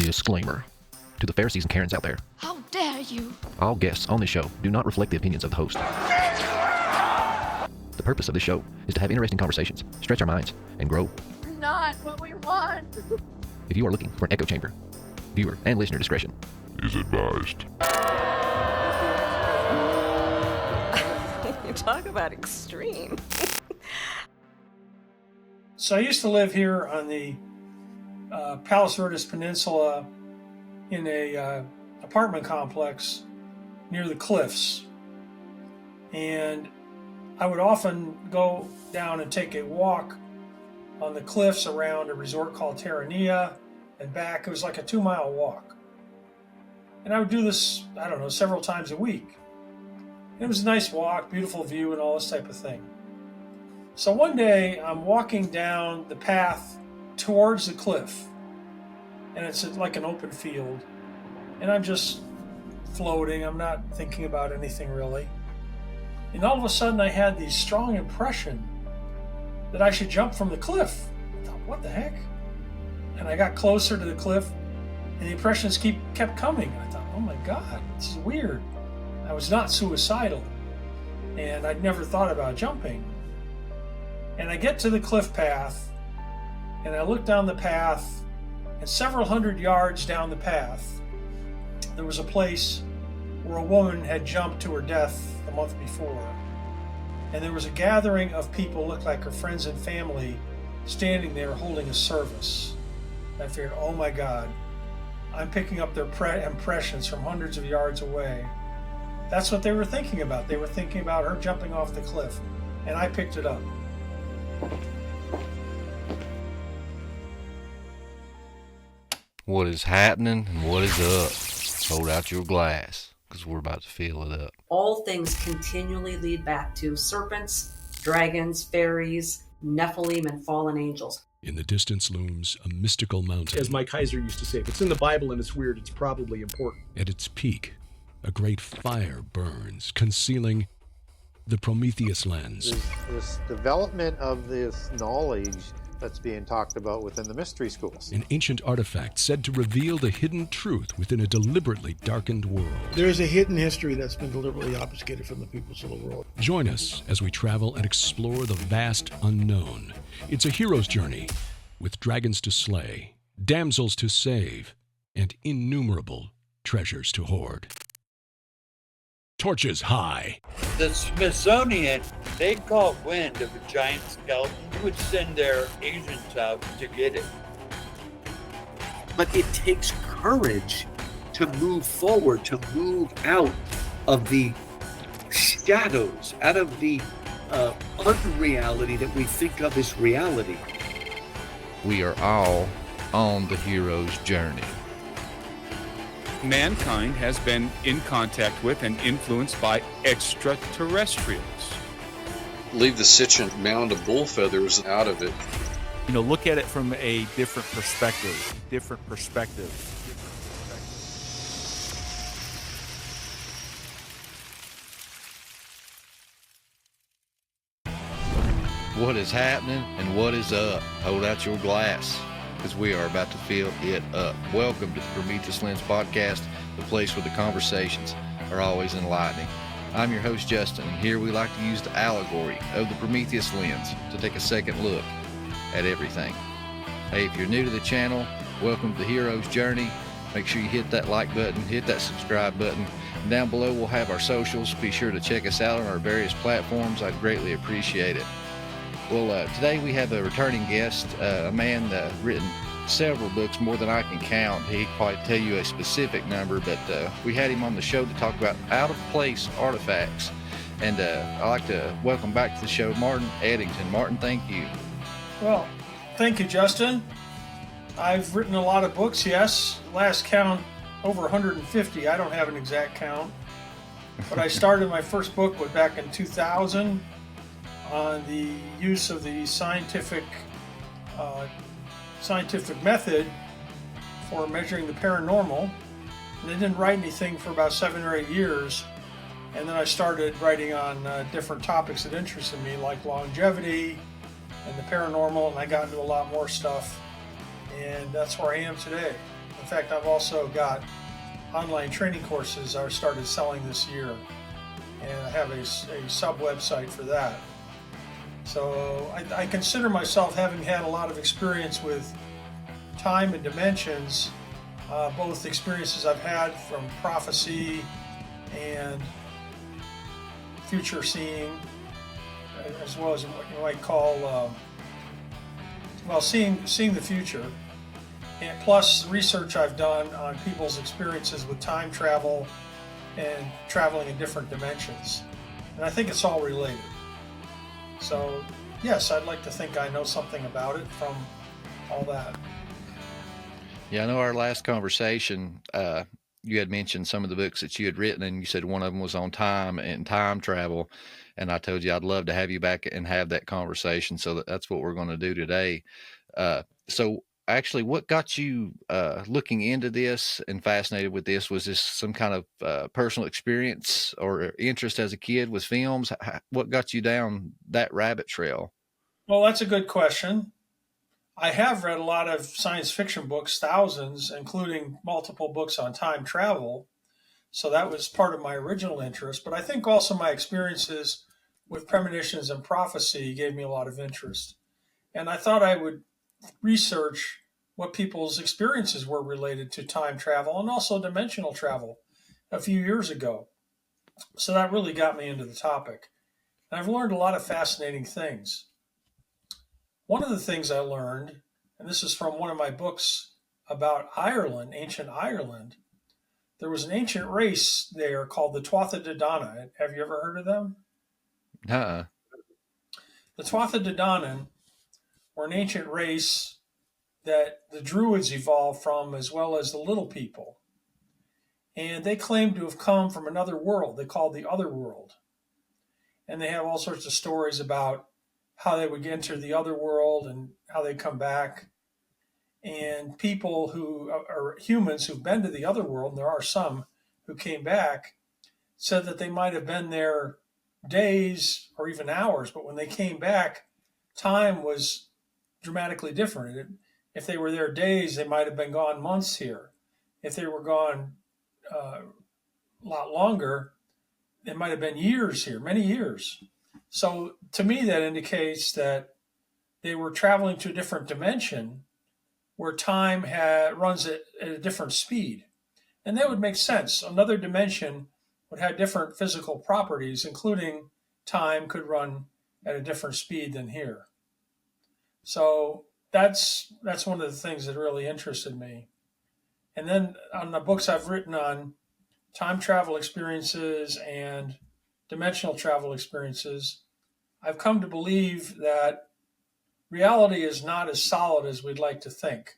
Disclaimer. To the Pharisees and Karens out there. How dare you? All guests on this show do not reflect the opinions of the host. The purpose of this show is to have interesting conversations, stretch our minds, and grow. Not what we want. If you are looking for an echo chamber, viewer and listener discretion is advised. You talk about extreme. So I used to live here on the Palos Verdes Peninsula in a apartment complex near the cliffs. And I would often go down and take a walk on the cliffs around a resort called Terranea and back. It was like a 2-mile walk. And I would do this, I don't know, several times a week. It was a nice walk, beautiful view, and all this type of thing. So one day I'm walking down the path towards the cliff, and it's like an open field, and I'm just floating. I'm not thinking about anything really. And all of a sudden I had the strong impression that I should jump from the cliff. I thought, what the heck? And I got closer to the cliff, and the impressions kept coming. I thought, oh my God, this is weird. I was not suicidal, and I'd never thought about jumping. And I get to the cliff path, and I look down the path, and several hundred yards down the path, there was a place where a woman had jumped to her death the month before. And there was a gathering of people, looked like her friends and family, standing there holding a service. I figured, oh my God, I'm picking up their impressions from hundreds of yards away. That's what they were thinking about. They were thinking about her jumping off the cliff, and I picked it up. What is happening and what is up? Hold out your glass, because we're about to fill it up. All things continually lead back to serpents, dragons, fairies, Nephilim, and fallen angels. In the distance looms a mystical mountain. As Mike Heiser used to say, if it's in the Bible and it's weird, it's probably important. At its peak, a great fire burns, concealing the Prometheus lens. This development of this knowledge that's being talked about within the mystery schools. An ancient artifact said to reveal the hidden truth within a deliberately darkened world. There is a hidden history that's been deliberately obfuscated from the peoples of the world. Join us as we travel and explore the vast unknown. It's a hero's journey with dragons to slay, damsels to save, and innumerable treasures to hoard. Torches high. The Smithsonian, they caught wind of a giant skeleton, would send their agents out to get it. But it takes courage to move forward, to move out of the shadows, out of the unreality that we think of as reality. We are all on the hero's journey. Mankind has been in contact with and influenced by extraterrestrials. Leave the Sitchin mound of bull feathers out of it. Look at it from a different perspective. What is happening and what is up? Hold out your glass, because we are about to fill it up. Welcome to the Prometheus Lens Podcast, the place where the conversations are always enlightening. I'm your host, Justin, and here we like to use the allegory of the Prometheus Lens to take a second look at everything. Hey, if you're new to the channel, welcome to the hero's journey. Make sure you hit that like button, hit that subscribe button. And down below we'll have our socials. Be sure to check us out on our various platforms. I'd greatly appreciate it. Well, today we have a returning guest, a man written several books, more than I can count. He can probably tell you a specific number, but we had him on the show to talk about out-of-place artifacts. And I'd like to welcome back to the show Martin Ettington. Martin, thank you. Well, thank you, Justin. I've written a lot of books, yes. Last count, over 150. I don't have an exact count. But I started my first book back in 2000 on the use of the scientific method for measuring the paranormal. And I didn't write anything for about 7 or 8 years. And then I started writing on different topics that interested me, like longevity and the paranormal, and I got into a lot more stuff. And that's where I am today. In fact, I've also got online training courses I started selling this year, and I have a sub website for that. So I consider myself having had a lot of experience with time and dimensions, both experiences I've had from prophecy and future seeing, as well as what you might call, seeing the future. And plus research I've done on people's experiences with time travel and traveling in different dimensions. And I think it's all related. So, yes, I'd like to think I know something about it from all that. Yeah, I know our last conversation, you had mentioned some of the books that you had written, and you said one of them was on time and time travel. And I told you I'd love to have you back and have that conversation. So that's what we're going to do today. So actually, what got you looking into this and fascinated with this? Was this some kind of personal experience or interest as a kid with films? What got you down that rabbit trail? Well, that's a good question. I have read a lot of science fiction books, thousands, including multiple books on time travel. So that was part of my original interest. But I think also my experiences with premonitions and prophecy gave me a lot of interest. And I thought I would research what people's experiences were related to time travel and also dimensional travel a few years ago. So that really got me into the topic. And I've learned a lot of fascinating things. One of the things I learned, and this is from one of my books about Ireland, ancient Ireland, there was an ancient race there called the Tuatha De Danann. Have you ever heard of them? Uh-uh. The Tuatha De Danann were an ancient race that the Druids evolved from, as well as the Little People. And they claim to have come from another world they called the Other World. And they have all sorts of stories about how they would enter the other world and how they come back. And people who are humans who've been to the other world, and there are some who came back, said that they might have been there days or even hours, but when they came back, time was dramatically different. If they were there days, they might have been gone months here. If they were gone a lot longer, it might have been years here, many years. So to me, that indicates that they were traveling to a different dimension where time runs at a different speed. And that would make sense. Another dimension would have different physical properties, including time could run at a different speed than here. So that's one of the things that really interested me. And then on the books I've written on time travel experiences and dimensional travel experiences, I've come to believe that reality is not as solid as we'd like to think.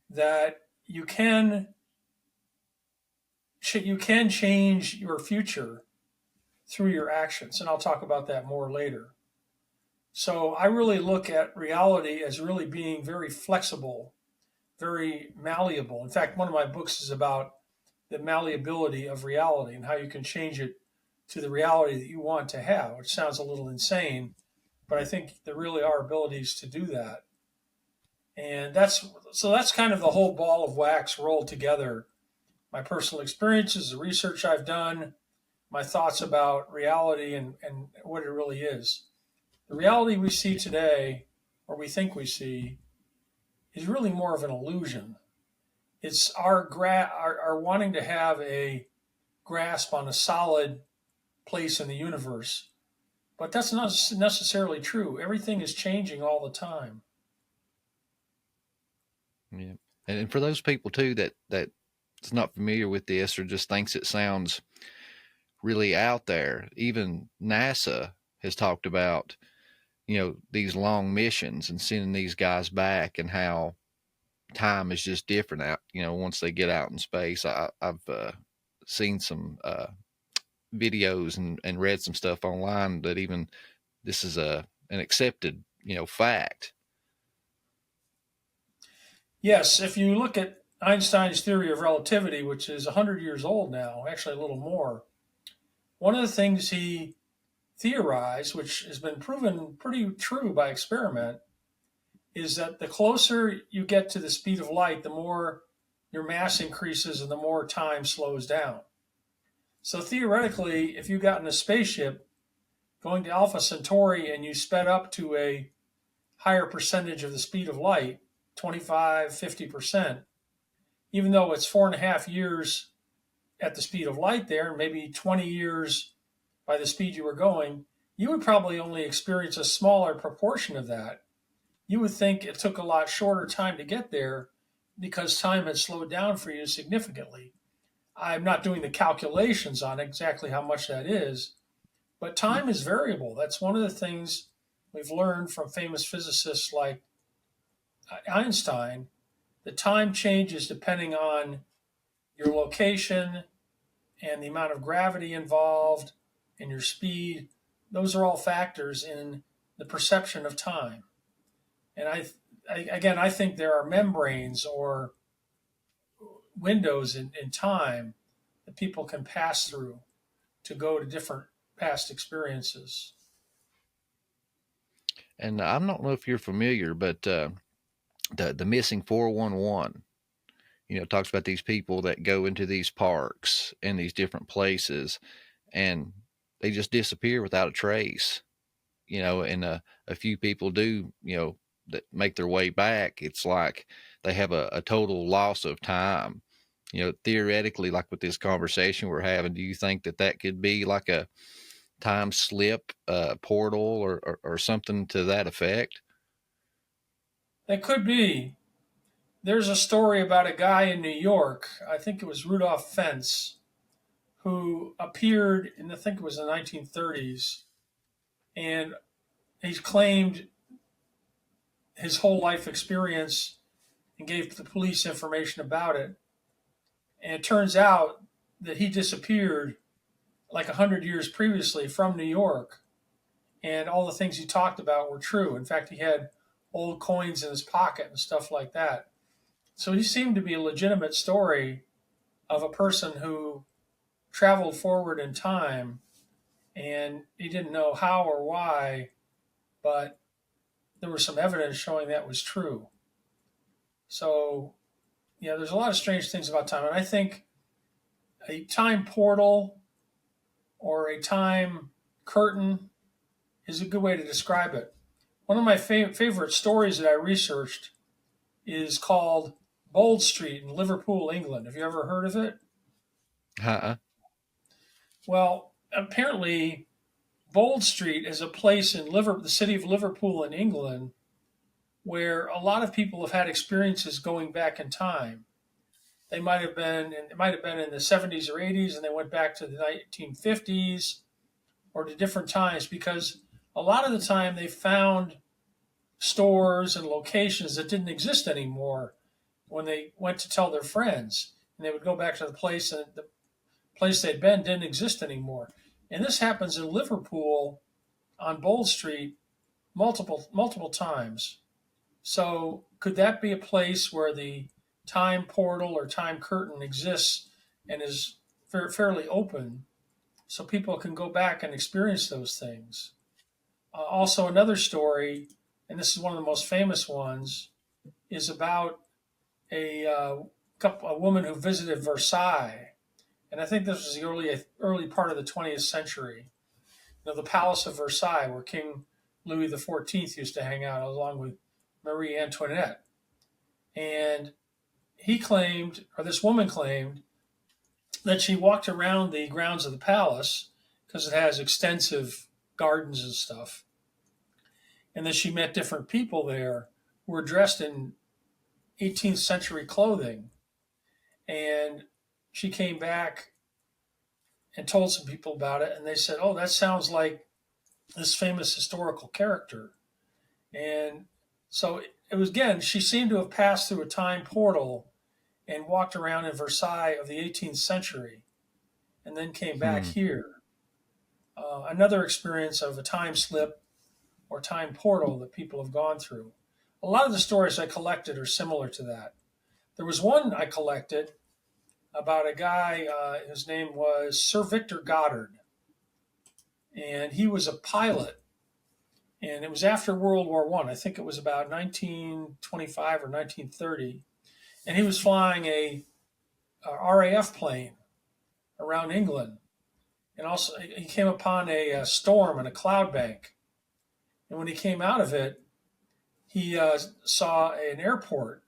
That you can change your future through your actions, and I'll talk about that more later. So I really look at reality as really being very flexible, very malleable. In fact, one of my books is about the malleability of reality and how you can change it to the reality that you want to have, which sounds a little insane, but I think there really are abilities to do that. And that's kind of the whole ball of wax rolled together. My personal experiences, the research I've done, my thoughts about reality and what it really is. The reality we see today, or we think we see, is really more of an illusion. It's our wanting to have a grasp on a solid place in the universe. But that's not necessarily true. Everything is changing all the time. Yeah. And for those people too that's not familiar with this or just thinks it sounds really out there, even NASA has talked about, these long missions and sending these guys back and how time is just different out, once they get out in space. I've seen some videos and read some stuff online that even this is an accepted, fact. Yes, if you look at Einstein's theory of relativity, which is 100 years old now, actually a little more, one of the things he theorized, which has been proven pretty true by experiment, is that the closer you get to the speed of light, the more your mass increases and the more time slows down. So theoretically, if you got in a spaceship going to Alpha Centauri and you sped up to a higher percentage of the speed of light, 25, 50%, even though it's 4.5 years at the speed of light there, and maybe 20 years by the speed you were going, you would probably only experience a smaller proportion of that. You would think it took a lot shorter time to get there because time had slowed down for you significantly. I'm not doing the calculations on exactly how much that is, but time is variable. That's one of the things we've learned from famous physicists like Einstein. The time changes depending on your location and the amount of gravity involved and your speed. Those are all factors in the perception of time. And I think there are membranes or windows in time that people can pass through to go to different past experiences. And I don't know if you're familiar, but the missing 411, talks about these people that go into these parks and these different places and they just disappear without a trace, and a few people do, that make their way back. It's like they have a total loss of time. Theoretically, like with this conversation we're having, do you think that could be like a time slip portal or something to that effect? That could be. There's a story about a guy in New York, I think it was Rudolph Fentz, who appeared in, I think it was the 1930s, and he claimed his whole life experience and gave the police information about it. And it turns out that he disappeared like 100 years previously from New York. And all the things he talked about were true. In fact, he had old coins in his pocket and stuff like that. So he seemed to be a legitimate story of a person who traveled forward in time, and he didn't know how or why, but there was some evidence showing that was true. So, yeah, there's a lot of strange things about time. And I think a time portal or a time curtain is a good way to describe it. One of my favorite stories that I researched is called Bold Street in Liverpool, England. Have you ever heard of it? Well, apparently Bold Street is a place in the city of Liverpool in England where a lot of people have had experiences going back in time. It might have been in the 70s or 80s, and they went back to the 1950s or to different times, because a lot of the time they found stores and locations that didn't exist anymore when they went to tell their friends, and they would go back to the place, and the place they'd been didn't exist anymore. And this happens in Liverpool on Bold Street multiple times. So could that be a place where the time portal or time curtain exists and is fairly open so people can go back and experience those things? Also, another story, and this is one of the most famous ones, is about a woman who visited Versailles. And I think this was the early part of the 20th century. The Palace of Versailles, where King Louis XIV used to hang out along with Marie Antoinette. And this woman claimed, that she walked around the grounds of the palace because it has extensive gardens and stuff. And that she met different people there who were dressed in 18th century clothing. And she came back and told some people about it, and they said, oh, that sounds like this famous historical character. And so it was, again, she seemed to have passed through a time portal and walked around in Versailles of the 18th century and then came back here. Another experience of a time slip or time portal that people have gone through. A lot of the stories I collected are similar to that. There was one I collected about a guy, his name was Sir Victor Goddard. And he was a pilot. And it was after World War I. I think it was about 1925 or 1930. and he was flying a RAF plane around England. And also, he came upon a storm in a cloud bank. And when he came out of it, he saw an airport.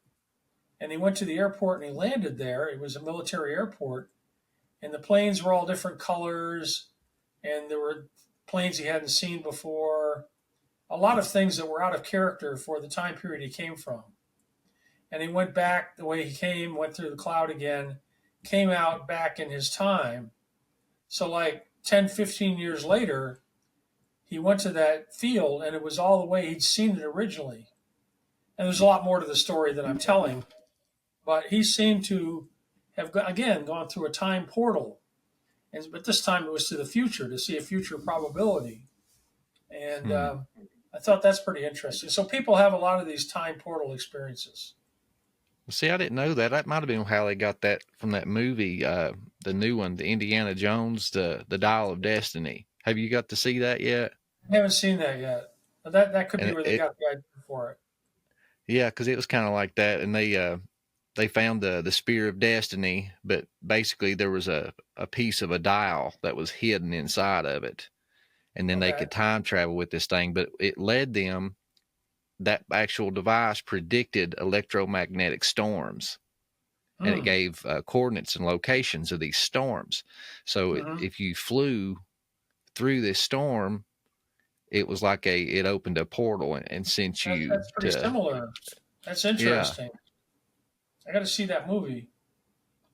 And he went to the airport and he landed there. It was a military airport. And the planes were all different colors. And there were planes he hadn't seen before. A lot of things that were out of character for the time period he came from. And he went back the way he came, went through the cloud again, came out back in his time. So like 10, 15 years later, he went to that field and it was all the way he'd seen it originally. And there's a lot more to the story than I'm telling, but he seemed to have, again, gone through a time portal. But this time it was to the future, to see a future probability. And I thought that's pretty interesting. So people have a lot of these time portal experiences. See, I didn't know that. That might have been how they got that from that movie, the new one, the Indiana Jones, the Dial of Destiny. Have you got to see that yet? I haven't seen that yet. But that could be where they got the idea for it. Yeah, because it was kind of like that, and they found the Spear of Destiny, but basically there was a piece of a dial that was hidden inside of it, and then they could time travel with this thing. But it led them. That actual device predicted electromagnetic storms, and it gave coordinates and locations of these storms. So if you flew through this storm, it was like it opened a portal and sent you. That's pretty similar. That's interesting. Yeah. I got to see that movie.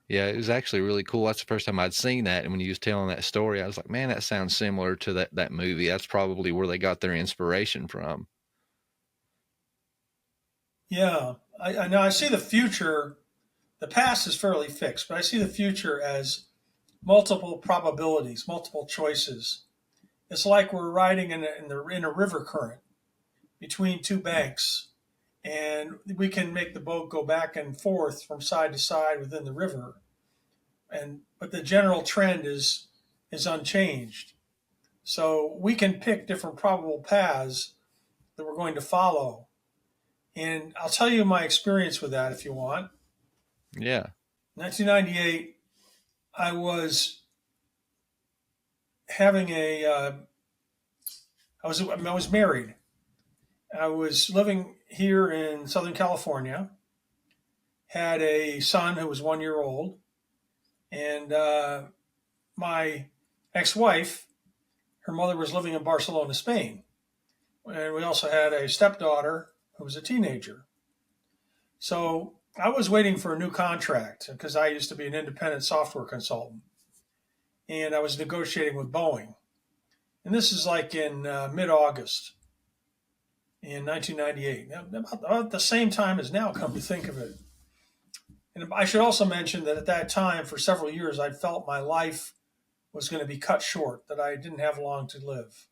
Yeah, it was actually really cool. That's the first time I'd seen that. And when you was telling that story, I was like, man, that sounds similar to that movie. That's probably where they got their inspiration from. Yeah, I know. I see the future. The past is fairly fixed, but I see the future as multiple probabilities, multiple choices. It's like we're riding in a river current between two banks, and we can make the boat go back and forth from side to side within the river. But the general trend is unchanged. So we can pick different probable paths that we're going to follow. And I'll tell you my experience with that if you want. Yeah. 1998, I was having I was married. I was living here in Southern California, had a son who was 1 year old, and my ex-wife, her mother was living in Barcelona, Spain. And we also had a stepdaughter who was a teenager. So I was waiting for a new contract because I used to be an independent software consultant. And I was negotiating with Boeing. And this is like in mid-August in 1998, about the same time as now, come to think of it. And I should also mention that at that time, for several years, I felt my life was going to be cut short, that I didn't have long to live.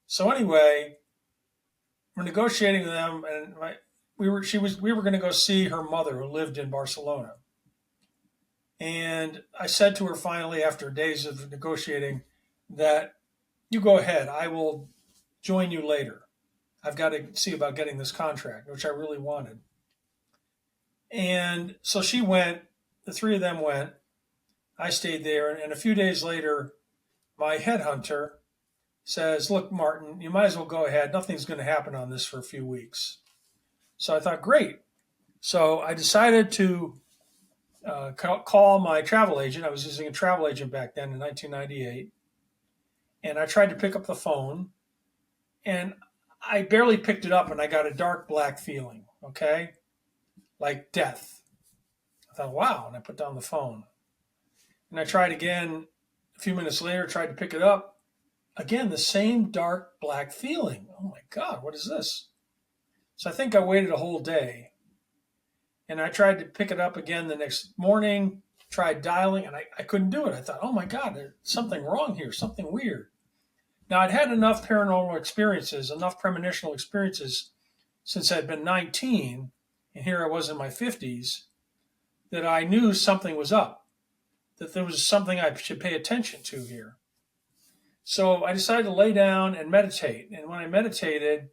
So anyway, we're negotiating with them, and we were going to go see her mother who lived in Barcelona. And I said to her finally, after days of negotiating, that you go ahead, I will join you later. I've got to see about getting this contract, which I really wanted. And so she went, the three of them went, I stayed there, and a few days later, my headhunter says, look, Martin, you might as well go ahead. Nothing's going to happen on this for a few weeks. So I thought, great. So I decided to call my travel agent. I was using a travel agent back then in 1998. And I tried to pick up the phone, and I barely picked it up, and I got a dark black feeling, okay? Like death. I thought, wow, and I put down the phone. And I tried again a few minutes later, tried to pick it up. Again, the same dark black feeling. Oh my God, what is this? So I think I waited a whole day. And I tried to pick it up again the next morning, tried dialing, and I couldn't do it. I thought, oh my God, there's something wrong here, something weird. Now, I'd had enough paranormal experiences, enough premonitional experiences since I'd been 19, and here I was in my 50s, that I knew something was up, that there was something I should pay attention to here. So I decided to lay down and meditate. And when I meditated,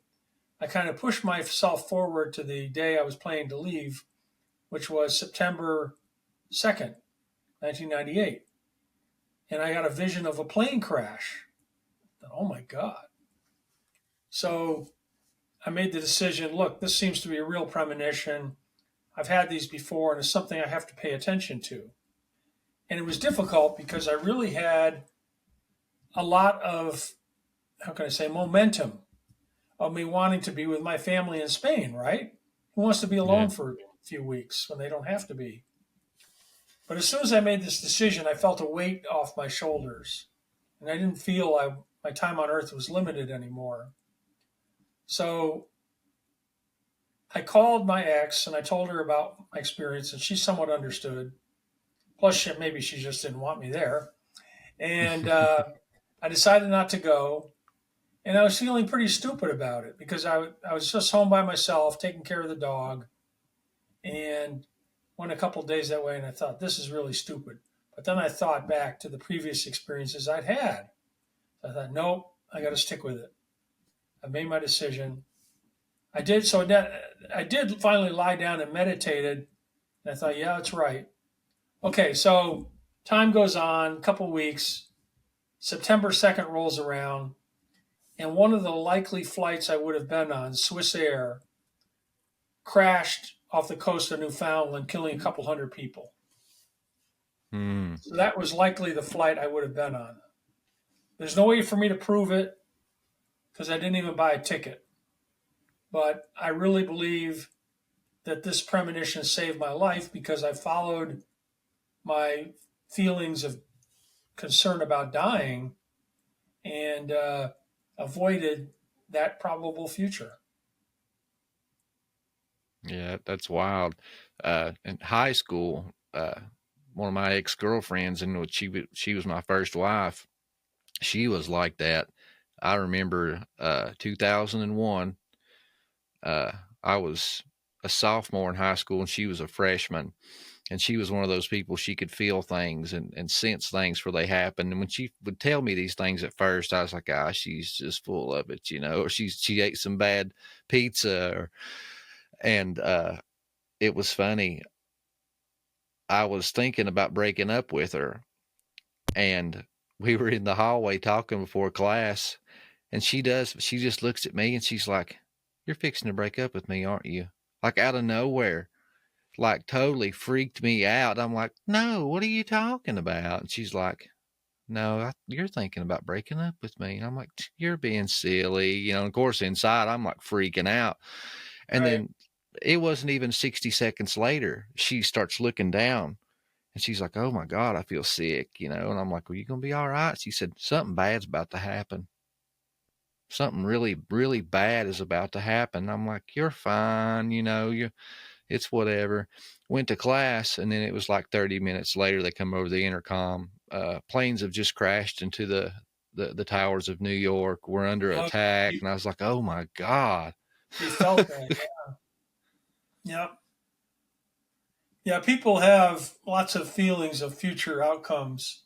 I kind of pushed myself forward to the day I was planning to leave which was September 2nd, 1998. And I got a vision of a plane crash. Oh my God. So I made the decision, look, this seems to be a real premonition. I've had these before, and it's something I have to pay attention to. And it was difficult because I really had a lot of, how can I say, momentum of me wanting to be with my family in Spain, right? Who wants to be alone for a few weeks when they don't have to be? But as soon as I made this decision, I felt a weight off my shoulders. And I didn't feel my time on Earth was limited anymore. So I called my ex and I told her about my experience, and she somewhat understood. Plus, maybe she just didn't want me there. And I decided not to go. And I was feeling pretty stupid about it because I was just home by myself, taking care of the dog. And went a couple of days that way, and I thought, this is really stupid. But then I thought back to the previous experiences I'd had. I thought, nope, I got to stick with it. I made my decision. I did. So I did finally lie down and meditated. And I thought, yeah, that's right. Okay, so time goes on, a couple of weeks. September 2nd rolls around, and one of the likely flights I would have been on, Swiss Air, crashed off the coast of Newfoundland, killing a couple hundred people. So that was likely the flight I would have been on. There's no way for me to prove it because I didn't even buy a ticket. But I really believe that this premonition saved my life because I followed my feelings of concern about dying and avoided that probable future. Yeah, that's wild. In high school, one of my ex-girlfriends, and she was my first wife, she was like that. I remember 2001. I was a sophomore in high school, and she was a freshman. And she was one of those people, she could feel things and sense things before they happened. And when she would tell me these things at first, I was like, she's just full of it, or she ate some bad pizza. And it was funny. I was thinking about breaking up with her, and we were in the hallway talking before class, and she just looks at me and she's like, "You're fixing to break up with me, aren't you?" Like out of nowhere, like totally freaked me out. I'm like, "No, what are you talking about?" And she's like, "No, you're thinking about breaking up with me." And I'm like, "You're being silly." Of course, inside I'm like freaking out. And then it wasn't even 60 seconds later, she starts looking down and she's like, "Oh my God, I feel sick," and I'm like, "Well, you going to be all right?" She said, "Something bad's about to happen. Something really, really bad is about to happen." I'm like, "You're fine. It's whatever." Went to class, and then it was like 30 minutes later, they come over the intercom. Planes have just crashed into the towers of New York. We're under attack. And I was like, "Oh my God." You felt that, yeah. Yeah, people have lots of feelings of future outcomes.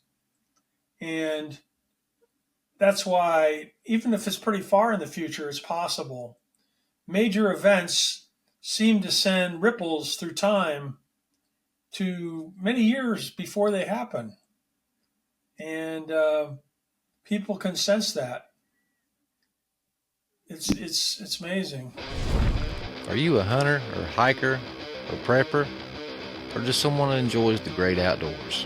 And that's why, even if it's pretty far in the future, it's possible. Major events seem to send ripples through time to many years before they happen. And people can sense that. It's amazing. Are you a hunter or hiker or prepper, or just someone that enjoys the great outdoors?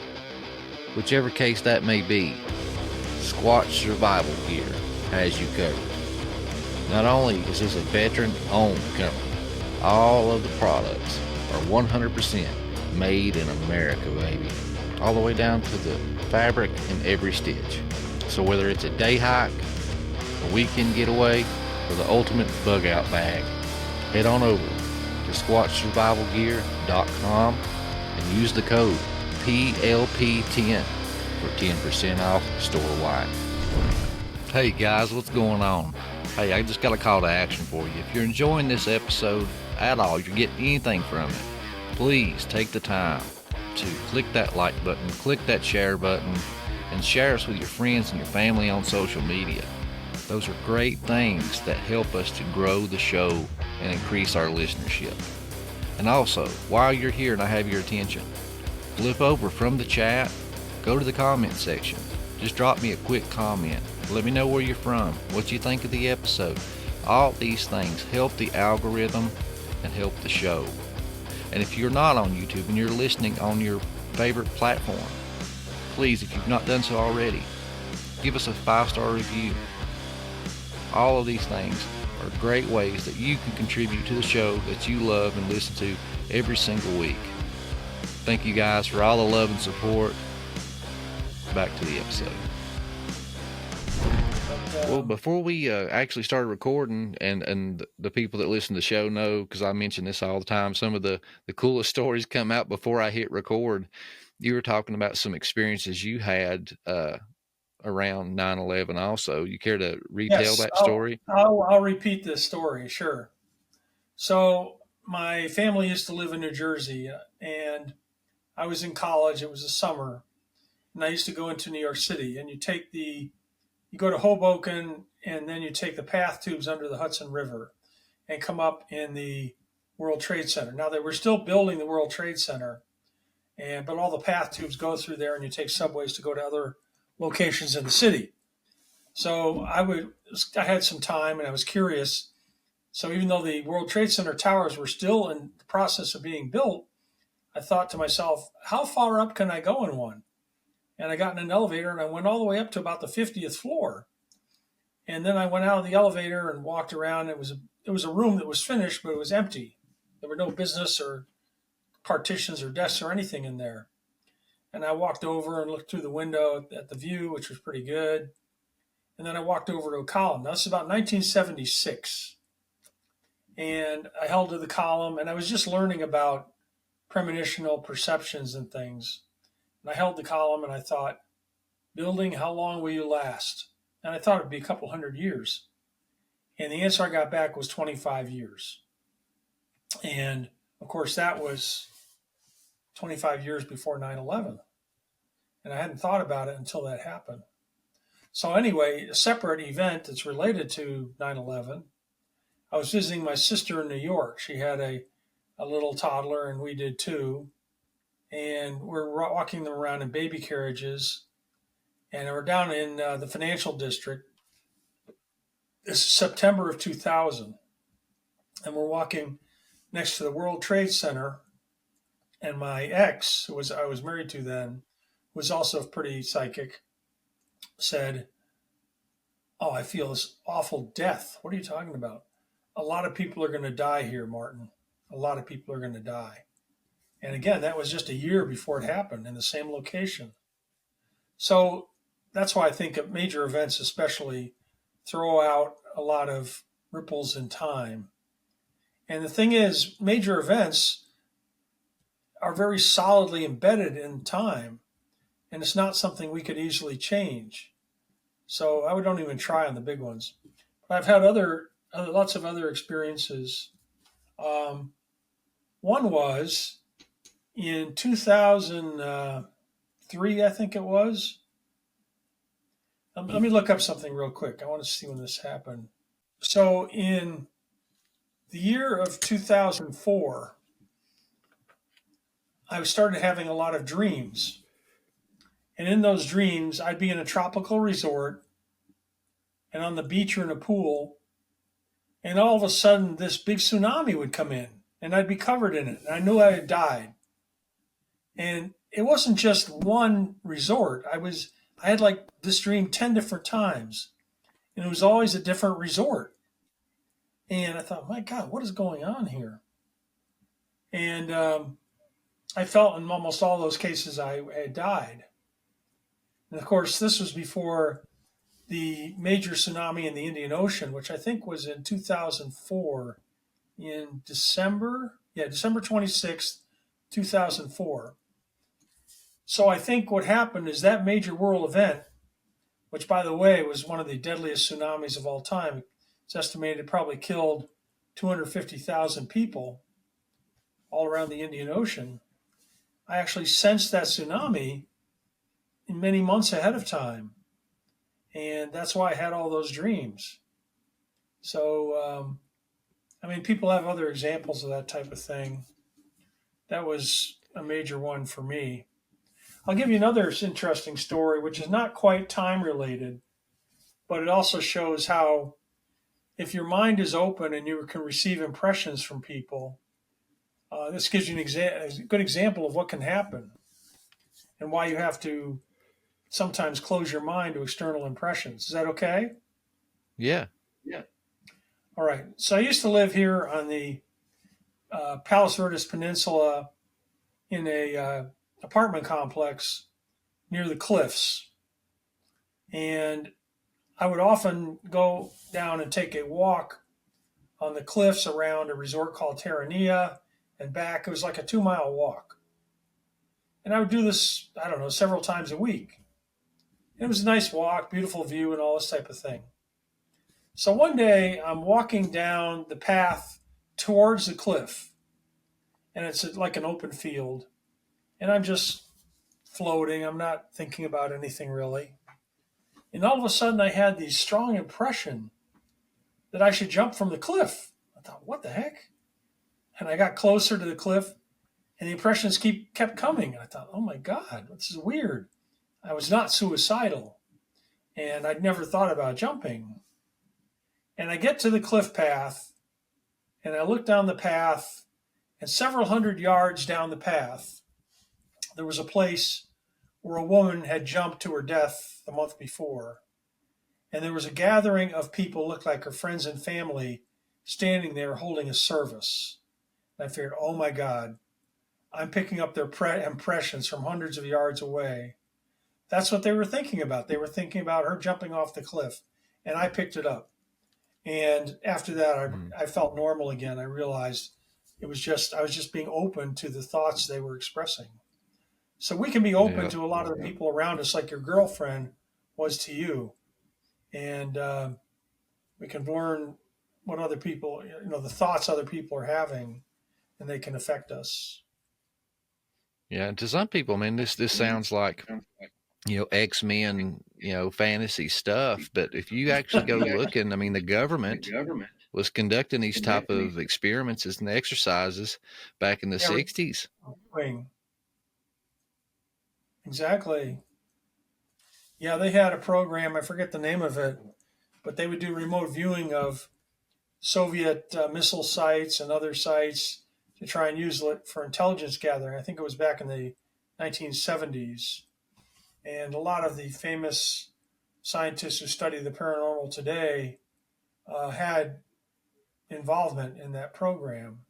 Whichever case that may be, Squatch Survival Gear has you covered. Not only is this a veteran-owned company, all of the products are 100% made in America, baby. All the way down to the fabric in every stitch. So whether it's a day hike, a weekend getaway, or the ultimate bug out bag, head on over to squatchsurvivalgear.com and use the code PLP10 for 10% off store-wide. Hey guys, what's going on? Hey, I just got a call to action for you. If you're enjoying this episode at all, you're getting anything from it, please take the time to click that like button, click that share button, and share us with your friends and your family on social media. Those are great things that help us to grow the show and increase our listenership. And also, while you're here and I have your attention, flip over from the chat, go to the comment section. Just drop me a quick comment. Let me know where you're from, what you think of the episode. All these things help the algorithm and help the show. And if you're not on YouTube and you're listening on your favorite platform, please, if you've not done so already, give us a 5-star review. All of these things are great ways that you can contribute to the show that you love and listen to every single week. Thank you guys for all the love and support. Back to the episode. Well, before we actually started recording, and the people that listen to the show know, because I mention this all the time, some of the coolest stories come out before I hit record. You were talking about some experiences you had around 9/11 also. You care to retell that story? I'll repeat this story, sure. So my family used to live in New Jersey, and I was in college. It was the summer, and I used to go into New York City, and you go to Hoboken, and then you take the path tubes under the Hudson River and come up in the World Trade Center. Now, they were still building the World Trade Center, but all the path tubes go through there, and you take subways to go to other locations in the city. So I had some time, and I was curious. So even though the World Trade Center towers were still in the process of being built, I thought to myself, how far up can I go in one? And I got in an elevator, and I went all the way up to about the 50th floor. And then I went out of the elevator and walked around. It was a room that was finished, but it was empty. There were no business or partitions or desks or anything in there. And I walked over and looked through the window at the view, which was pretty good. And then I walked over to a column. Now, this is about 1976. And I held to the column, and I was just learning about premonitional perceptions and things. And I held the column, and I thought, building, how long will you last? And I thought it'd be a couple hundred years. And the answer I got back was 25 years. And, of course, that was 25 years before 9/11. And I hadn't thought about it until that happened. So anyway, a separate event that's related to 9/11, I was visiting my sister in New York. She had a little toddler, and we did too. And we're walking them around in baby carriages. And we're down in the financial district. This is September of 2000. And we're walking next to the World Trade Center. And my ex, who I was married to then, was also pretty psychic, said, "Oh, I feel this awful death." "What are you talking about?" "A lot of people are going to die here, Martin. A lot of people are going to die." And again, that was just a year before it happened in the same location. So that's why I think major events especially throw out a lot of ripples in time. And the thing is, major events are very solidly embedded in time, and it's not something we could easily change. So I don't even try on the big ones. But I've had lots of other experiences. One was in 2003, I think it was. Let me look up something real quick. I want to see when this happened. So in the year of 2004, I started having a lot of dreams. And in those dreams, I'd be in a tropical resort and on the beach or in a pool. And all of a sudden, this big tsunami would come in, and I'd be covered in it. And I knew I had died. And it wasn't just one resort. I had like this dream 10 different times, and it was always a different resort. And I thought, my God, what is going on here? And I felt in almost all those cases I had died. And of course, this was before the major tsunami in the Indian Ocean, which I think was in 2004, in December 26th, 2004. So I think what happened is that major world event, which, by the way, was one of the deadliest tsunamis of all time. It's estimated it probably killed 250,000 people all around the Indian Ocean. I actually sensed that tsunami in many months ahead of time. And that's why I had all those dreams. So, people have other examples of that type of thing. that was a major one for me. I'll give you another interesting story, which is not quite time related, but it also shows how if your mind is open and you can receive impressions from people, this gives you a good example of what can happen and why you have to sometimes close your mind to external impressions. Is that okay? Yeah. All right. So I used to live here on the Palos Verdes Peninsula in a apartment complex near the cliffs. And I would often go down and take a walk on the cliffs around a resort called Terranea and back. It was like a 2-mile walk. And I would do this, I don't know, several times a week. And it was a nice walk, beautiful view, and all this type of thing. So one day I'm walking down the path towards the cliff, and it's like an open field. And I'm just floating. I'm not thinking about anything really. And all of a sudden I had the strong impression that I should jump from the cliff. I thought, what the heck? And I got closer to the cliff, and the impressions kept coming. And I thought, oh my God, this is weird. I was not suicidal, and I'd never thought about jumping. And I get to the cliff path, and I look down the path, and several hundred yards down the path, there was a place where a woman had jumped to her death the month before. And there was a gathering of people, looked like her friends and family, standing there holding a service. And I figured, oh my God, I'm picking up their impressions from hundreds of yards away. That's what they were thinking about. They were thinking about her jumping off the cliff, and I picked it up. And after that, I felt normal again. I realized I was just being open to the thoughts they were expressing. So we can be open to a lot of the people around us, like your girlfriend was to you. And we can learn what other people, the thoughts other people are having, and they can affect us. Yeah, to some people, man, this sounds like, X-Men, fantasy stuff. But if you actually go looking, I mean, the government was conducting these type of experiments and exercises back in the 60s. Exactly. Yeah, they had a program, I forget the name of it, but they would do remote viewing of Soviet missile sites and other sites to try and use it for intelligence gathering. I think it was back in the 1970s. And a lot of the famous scientists who study the paranormal today had involvement in that program.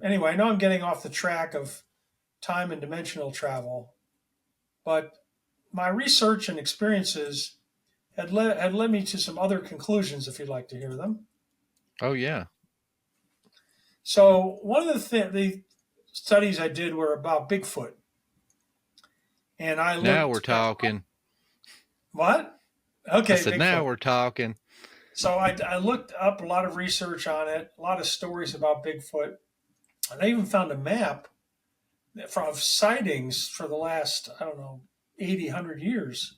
Anyway, I know I'm getting off the track of time and dimensional travel, but my research and experiences had led me to some other conclusions, if you'd like to hear them. Oh, yeah. So one of the studies I did were about Bigfoot. And now we're talking. What? Okay. I said, now we're talking. So I looked up a lot of research on it, a lot of stories about Bigfoot. And I even found a map of sightings for the last, 80, 100 years.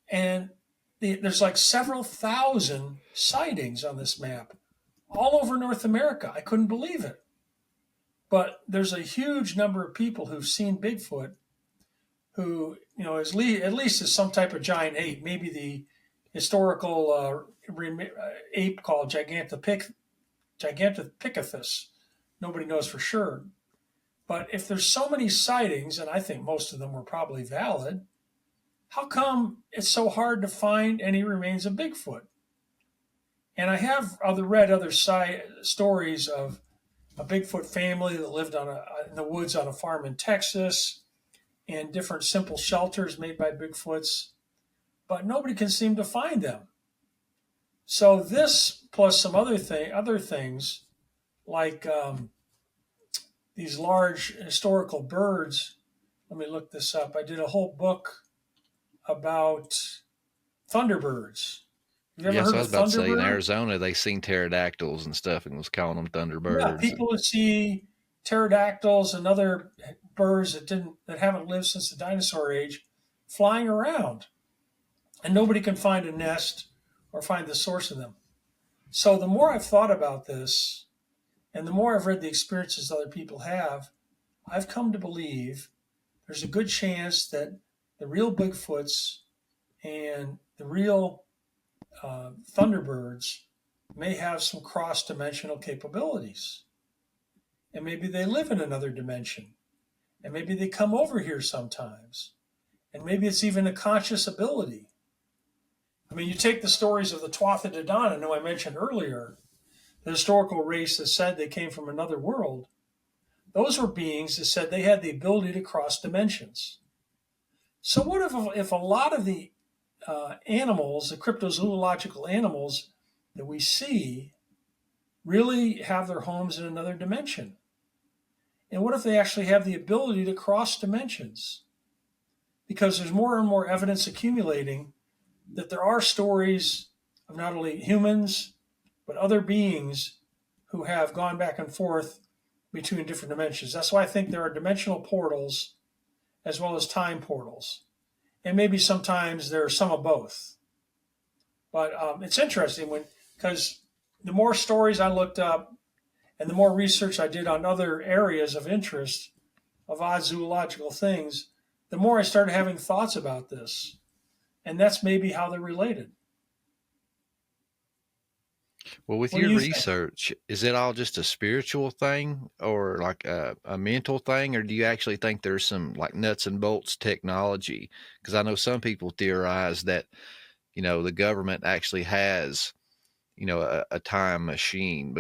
And there's like several thousand sightings on this map all over North America. I couldn't believe it. But there's a huge number of people who've seen Bigfoot who, at least is some type of giant ape, maybe the historical ape called Gigantopithecus. Nobody knows for sure. But if there's so many sightings, and I think most of them were probably valid, how come it's so hard to find any remains of Bigfoot? And I have read other stories of a Bigfoot family that lived in the woods on a farm in Texas, and different simple shelters made by Bigfoots, but nobody can seem to find them. So this, plus some other things, like these large historical birds. Let me look this up. I did a whole book about thunderbirds. Have you ever heard I was about to say, in thunderbird? Arizona, they seen pterodactyls and stuff and was calling them thunderbirds. Yeah, people would see pterodactyls and other birds that haven't lived since the dinosaur age flying around, and nobody can find a nest or find the source of them. So the more I've thought about this, And the more I've read the experiences other people have, I've come to believe there's a good chance that the real Bigfoots and the real Thunderbirds may have some cross-dimensional capabilities. And maybe they live in another dimension. And maybe they come over here sometimes. And maybe it's even a conscious ability. I mean, you take the stories of the Tuatha De Danann, who I mentioned earlier, the historical race that said they came from another world. Those were beings that said they had the ability to cross dimensions. So what if a lot of the animals, the cryptozoological animals that we see, really have their homes in another dimension? And what if they actually have the ability to cross dimensions? Because there's more and more evidence accumulating that there are stories of not only humans, but other beings who have gone back and forth between different dimensions. That's why I think there are dimensional portals as well as time portals. And maybe sometimes there are some of both. But it's interesting because the more stories I looked up and the more research I did on other areas of interest of odd zoological things, the more I started having thoughts about this. And that's maybe how they're related. Well, with your research, is it all just a spiritual thing or like a mental thing, or do you actually think there's some like nuts and bolts technology? Because I know some people theorize that, the government actually has, a time machine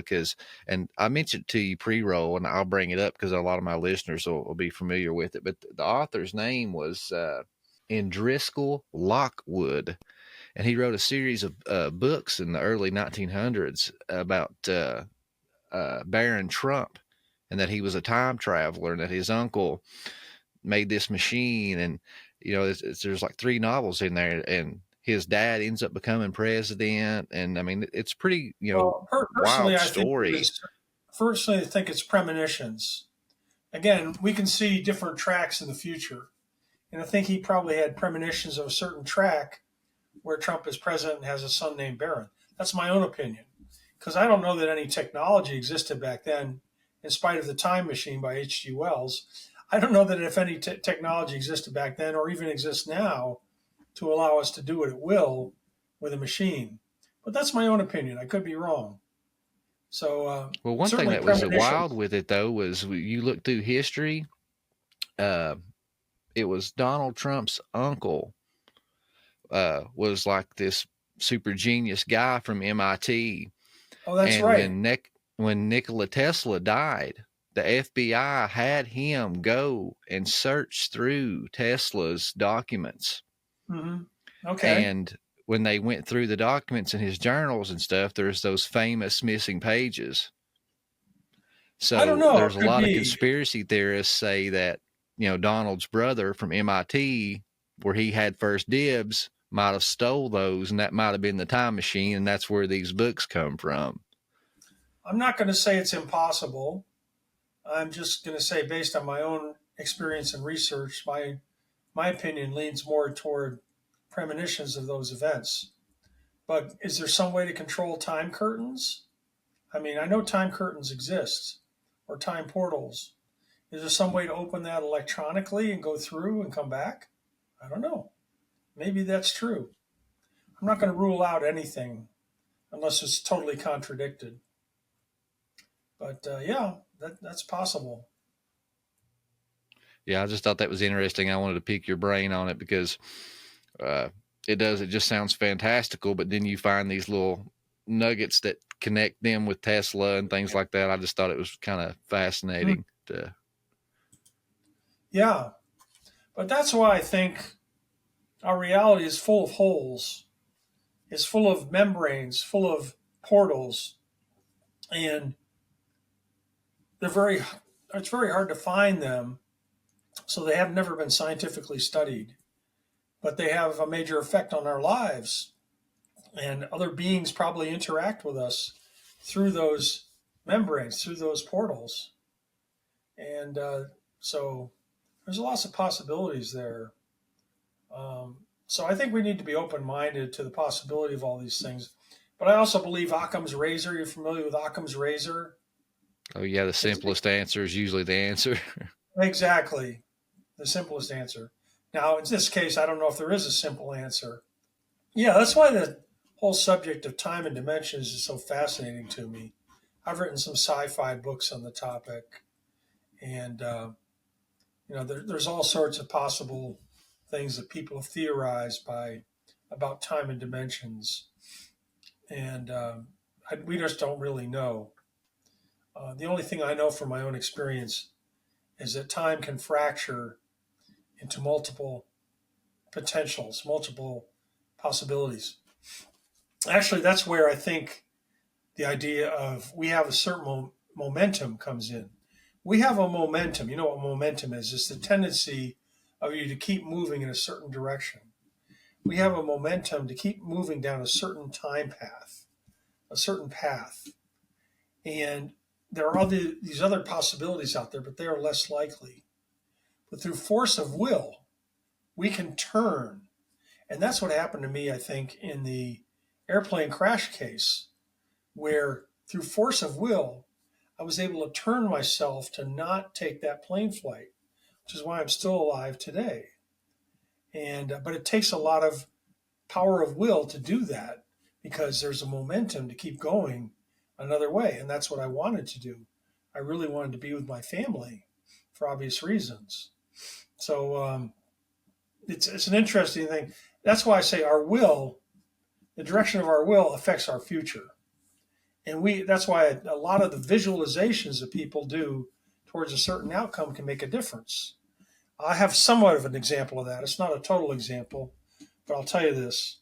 and I mentioned to you pre-roll, and I'll bring it up because a lot of my listeners will be familiar with it, but the author's name was Driscoll Lockwood. And he wrote a series of books in the early 1900s about Baron Trump, and that he was a time traveler, and that his uncle made this machine. And, there's like 3 novels in there, and his dad ends up becoming president. And I mean, it's pretty, wild story. Personally, I think it's Premonitions. Again, we can see different tracks in the future. And I think he probably had premonitions of a certain track where Trump is president and has a son named Barron. That's my own opinion, because I don't know that any technology existed back then, in spite of The Time Machine by H.G. Wells. I don't know that if any technology existed back then or even exists now to allow us to do it at will with a machine. But that's my own opinion. I could be wrong. So, well, one thing that was wild with it, though, was you look through history, it was Donald Trump's uncle was like this super genius guy from MIT. Oh, that's and right. When Nikola Tesla died, the FBI had him go and search through Tesla's documents. Mm-hmm. Okay. And when they went through the documents in his journals and stuff, there's those famous missing pages. So I don't know. There's a lot of conspiracy theorists say that, Donald's brother from MIT, where he had first dibs, might have stole those, and that might have been the time machine, and that's where these books come from. I'm not going to say it's impossible. I'm just going to say, based on my own experience and research, my opinion leans more toward premonitions of those events. But is there some way to control time curtains? I mean, I know time curtains exist, or time portals. Is there some way to open that electronically and go through and come back? I don't know. Maybe that's true. I'm not going to rule out anything unless it's totally contradicted. But yeah, that's possible. Yeah, I just thought that was interesting. I wanted to pick your brain on it because it just sounds fantastical, but then you find these little nuggets that connect them with Tesla and things like that. I just thought it was kind of fascinating. Yeah, but that's why I think our reality is full of holes. It's full of membranes, full of portals, and it's very hard to find them. So they have never been scientifically studied, but they have a major effect on our lives. And other beings probably interact with us through those membranes, through those portals. And so there's lots of possibilities there. So I think we need to be open-minded to the possibility of all these things. But I also believe Occam's razor. You're familiar with Occam's razor? Oh yeah, the simplest answer is usually the answer. Exactly. The simplest answer. Now, in this case, I don't know if there is a simple answer. Yeah, that's why the whole subject of time and dimensions is so fascinating to me. I've written some sci-fi books on the topic, and there's all sorts of possible things that people have theorized about time and dimensions, and we just don't really know. The only thing I know from my own experience is that time can fracture into multiple potentials, multiple possibilities. Actually, that's where I think the idea of we have a certain momentum comes in. We have a momentum. You know what momentum is? It's the tendency of you to keep moving in a certain direction. We have a momentum to keep moving down a certain time path, a certain path. And there are these other possibilities out there, but they are less likely. But through force of will, we can turn. And that's what happened to me, I think, in the airplane crash case, where through force of will, I was able to turn myself to not take that plane flight, which is why I'm still alive today. And but it takes a lot of power of will to do that, because there's a momentum to keep going another way. And that's what I wanted to do. I really wanted to be with my family for obvious reasons. So it's an interesting thing. That's why I say our will, the direction of our will affects our future. And that's why a lot of the visualizations that people do towards a certain outcome can make a difference. I have somewhat of an example of that. It's not a total example, but I'll tell you this.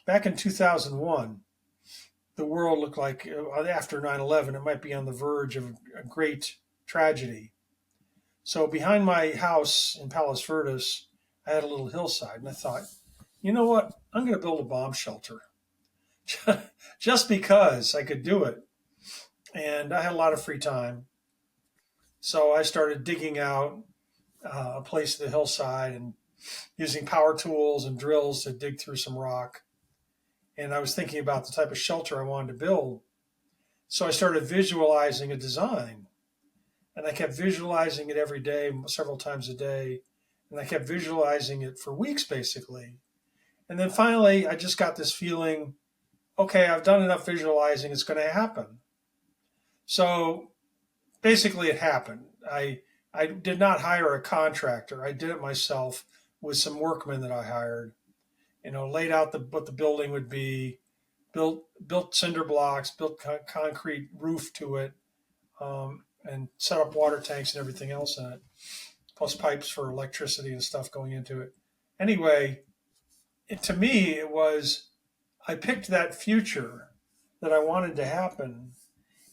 Back in 2001, the world looked like, after 9/11, it might be on the verge of a great tragedy. So behind my house in Palos Verdes, I had a little hillside, and I thought, you know what? I'm going to build a bomb shelter just because I could do it. And I had a lot of free time. So I started digging out a place at the hillside and using power tools and drills to dig through some rock. And I was thinking about the type of shelter I wanted to build. So I started visualizing a design. And I kept visualizing it every day, several times a day. And I kept visualizing it for weeks, basically. And then finally, I just got this feeling, okay, I've done enough visualizing, it's going to happen. So basically it happened. I did not hire a contractor. I did it myself with some workmen that I hired. Laid out what the building would be, built cinder blocks, built concrete roof to it, and set up water tanks and everything else in it, plus pipes for electricity and stuff going into it. Anyway, to me, I picked that future that I wanted to happen,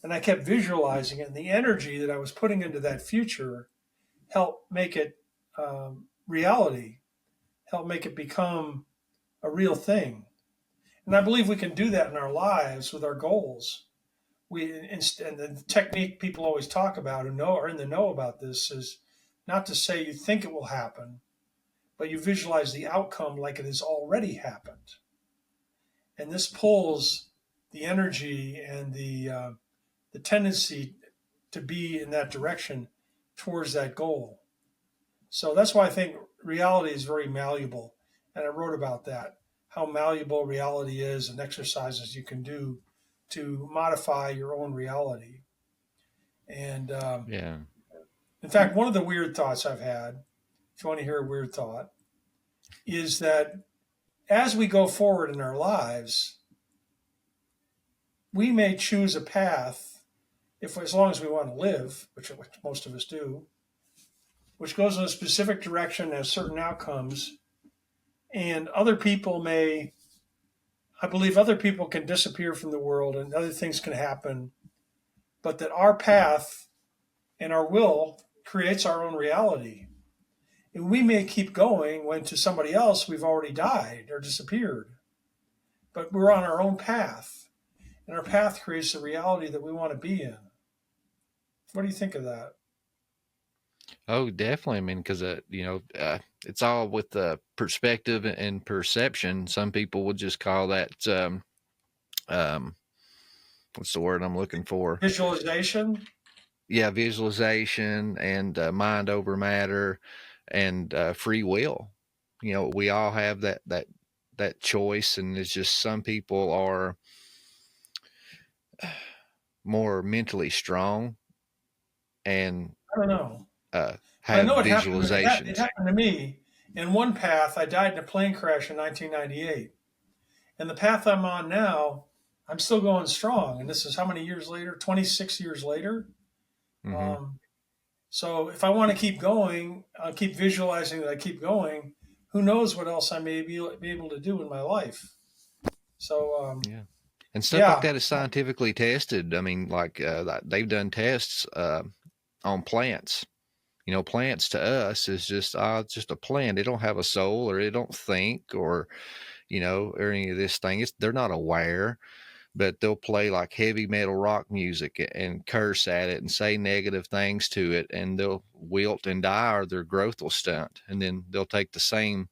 and I kept visualizing it, and the energy that I was putting into that future helped make it reality, helped make it become a real thing. And I believe we can do that in our lives with our goals. And the technique people always talk about who are in the know about this is not to say you think it will happen, but you visualize the outcome like it has already happened. And this pulls the energy and the tendency to be in that direction towards that goal. So that's why I think reality is very malleable. And I wrote about that, how malleable reality is, and exercises you can do to modify your own reality. And in fact, one of the weird thoughts I've had, if you want to hear a weird thought, is that as we go forward in our lives, we may choose a path, as long as we want to live, which most of us do, which goes in a specific direction, has certain outcomes. And other people I believe other people can disappear from the world and other things can happen, but that our path and our will creates our own reality. And we may keep going when to somebody else we've already died or disappeared. But we're on our own path, and our path creates the reality that we want to be in. What do you think of that? Oh, definitely. I mean, because it's all with the perspective and perception. Some people would just call that what's the word I'm looking for? Visualization. visualization and mind over matter and free will. We all have that choice, and it's just some people are more mentally strong and I don't know. I have know visualizations. it happened to me. In one path, I died in a plane crash in 1998. And the path I'm on now, I'm still going strong. And this is how many years later? 26 years later. Mm-hmm. So if I want to keep going, I'll keep visualizing that I keep going. Who knows what else I may be able to do in my life? So yeah, and stuff like that is scientifically tested. I mean, like they've done tests on plants. Plants to us is just a plant. They don't have a soul, or they don't think, or or any of this thing. They're not aware, but they'll play like heavy metal rock music and curse at it and say negative things to it, and they'll wilt and die, or their growth will stunt. And then they'll take the same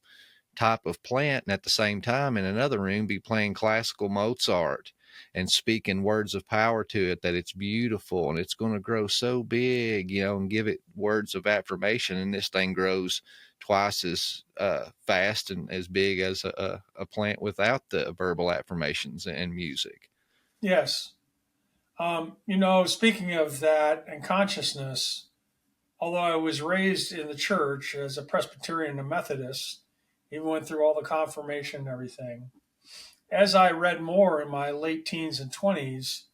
type of plant and at the same time in another room be playing classical Mozart and speaking words of power to it, that it's beautiful and it's going to grow so big, and give it words of affirmation. And this thing grows twice as fast and as big as a plant without the verbal affirmations and music. Yes. Speaking of that and consciousness, although I was raised in the church as a Presbyterian and Methodist, even went through all the confirmation and everything. As I read more in my late teens and 20s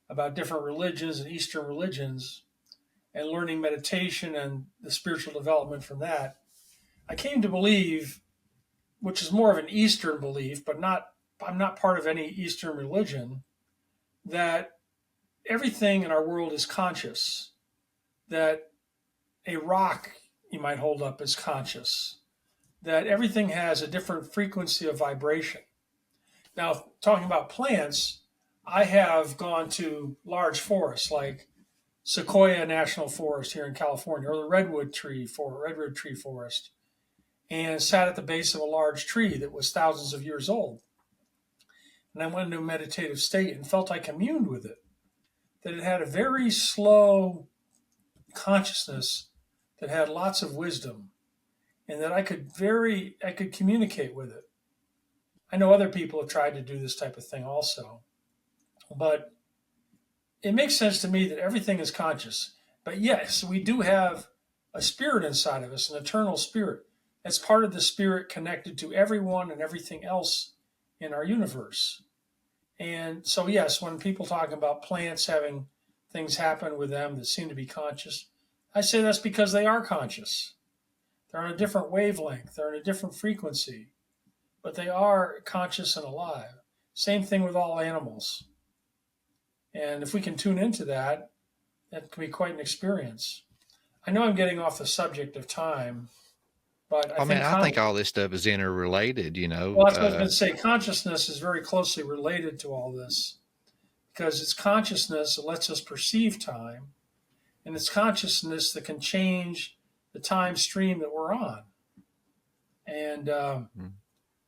about different religions and Eastern religions and learning meditation and the spiritual development from that, I came to believe, which is more of an Eastern belief, but I'm not part of any Eastern religion, that everything in our world is conscious, that a rock you might hold up is conscious, that everything has a different frequency of vibration. Now, talking about plants, I have gone to large forests like Sequoia National Forest here in California, or the redwood tree forest, and sat at the base of a large tree that was thousands of years old. And I went into a meditative state and felt I communed with it, that it had a very slow consciousness that had lots of wisdom, and that I could communicate with it. I know other people have tried to do this type of thing also, but it makes sense to me that everything is conscious. But yes, we do have a spirit inside of us, an eternal spirit. That's part of the spirit connected to everyone and everything else in our universe. And so, yes, when people talk about plants having things happen with them that seem to be conscious, I say that's because they are conscious. They're on a different wavelength. They're on a different frequency, but they are conscious and alive. Same thing with all animals. And if we can tune into that, that can be quite an experience. I know I'm getting off the subject of time, but I think all this stuff is interrelated, Well, that's what I was going to say. Consciousness is very closely related to all this, because it's consciousness that lets us perceive time, and it's consciousness that can change the time stream that we're on. And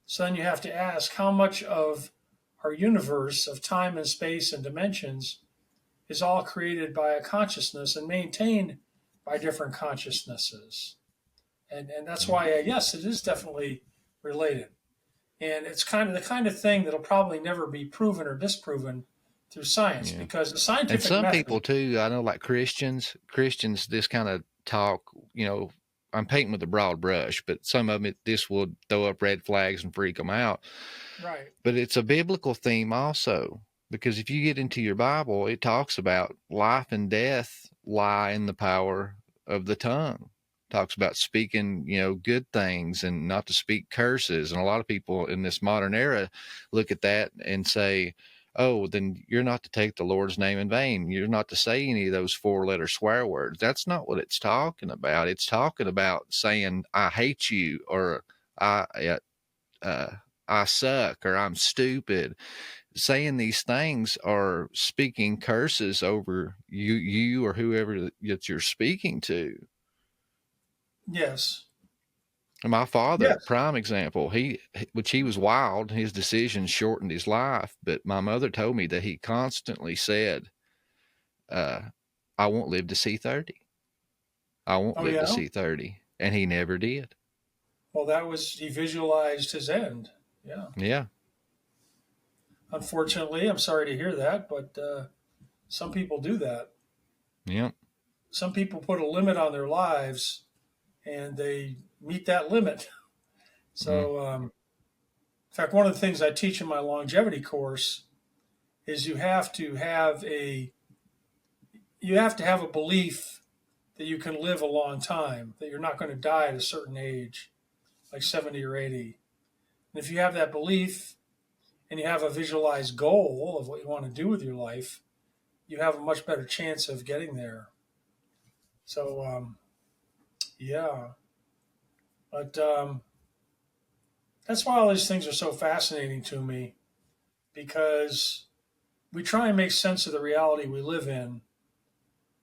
so then you have to ask, how much of our universe of time and space and dimensions is all created by a consciousness and maintained by different consciousnesses? And that's why, yes, it is definitely related. And it's kind of the kind of thing that'll probably never be proven or disproven through science, because the scientific and some method, people too, I know, like Christians, this kind of talk, I'm painting with a broad brush, but some of this will throw up red flags and freak them out. Right. But it's a biblical theme also, because if you get into your Bible, it talks about life and death lie in the power of the tongue. It talks about speaking, good things and not to speak curses. And a lot of people in this modern era look at that and say, oh, then you're not to take the Lord's name in vain. You're not to say any of those 4-letter swear words. That's not what it's talking about. It's talking about saying, I hate you, or I suck, or I'm stupid. Saying these things are speaking curses over you or whoever that you're speaking to. Yes. My father, prime example, he was wild. His decisions shortened his life, but my mother told me that he constantly said, I won't live to see 30. I won't live to yeah? see 30. And he never did. Well, he visualized his end. Yeah. Yeah. Unfortunately, I'm sorry to hear that, but some people do that. Yeah. Some people put a limit on their lives and they meet that limit. So, in fact, one of the things I teach in my longevity course is you have to have a belief that you can live a long time, that you're not going to die at a certain age, like 70 or 80. And if you have that belief and you have a visualized goal of what you want to do with your life, you have a much better chance of getting there. So, yeah. But that's why all these things are so fascinating to me, because we try and make sense of the reality we live in,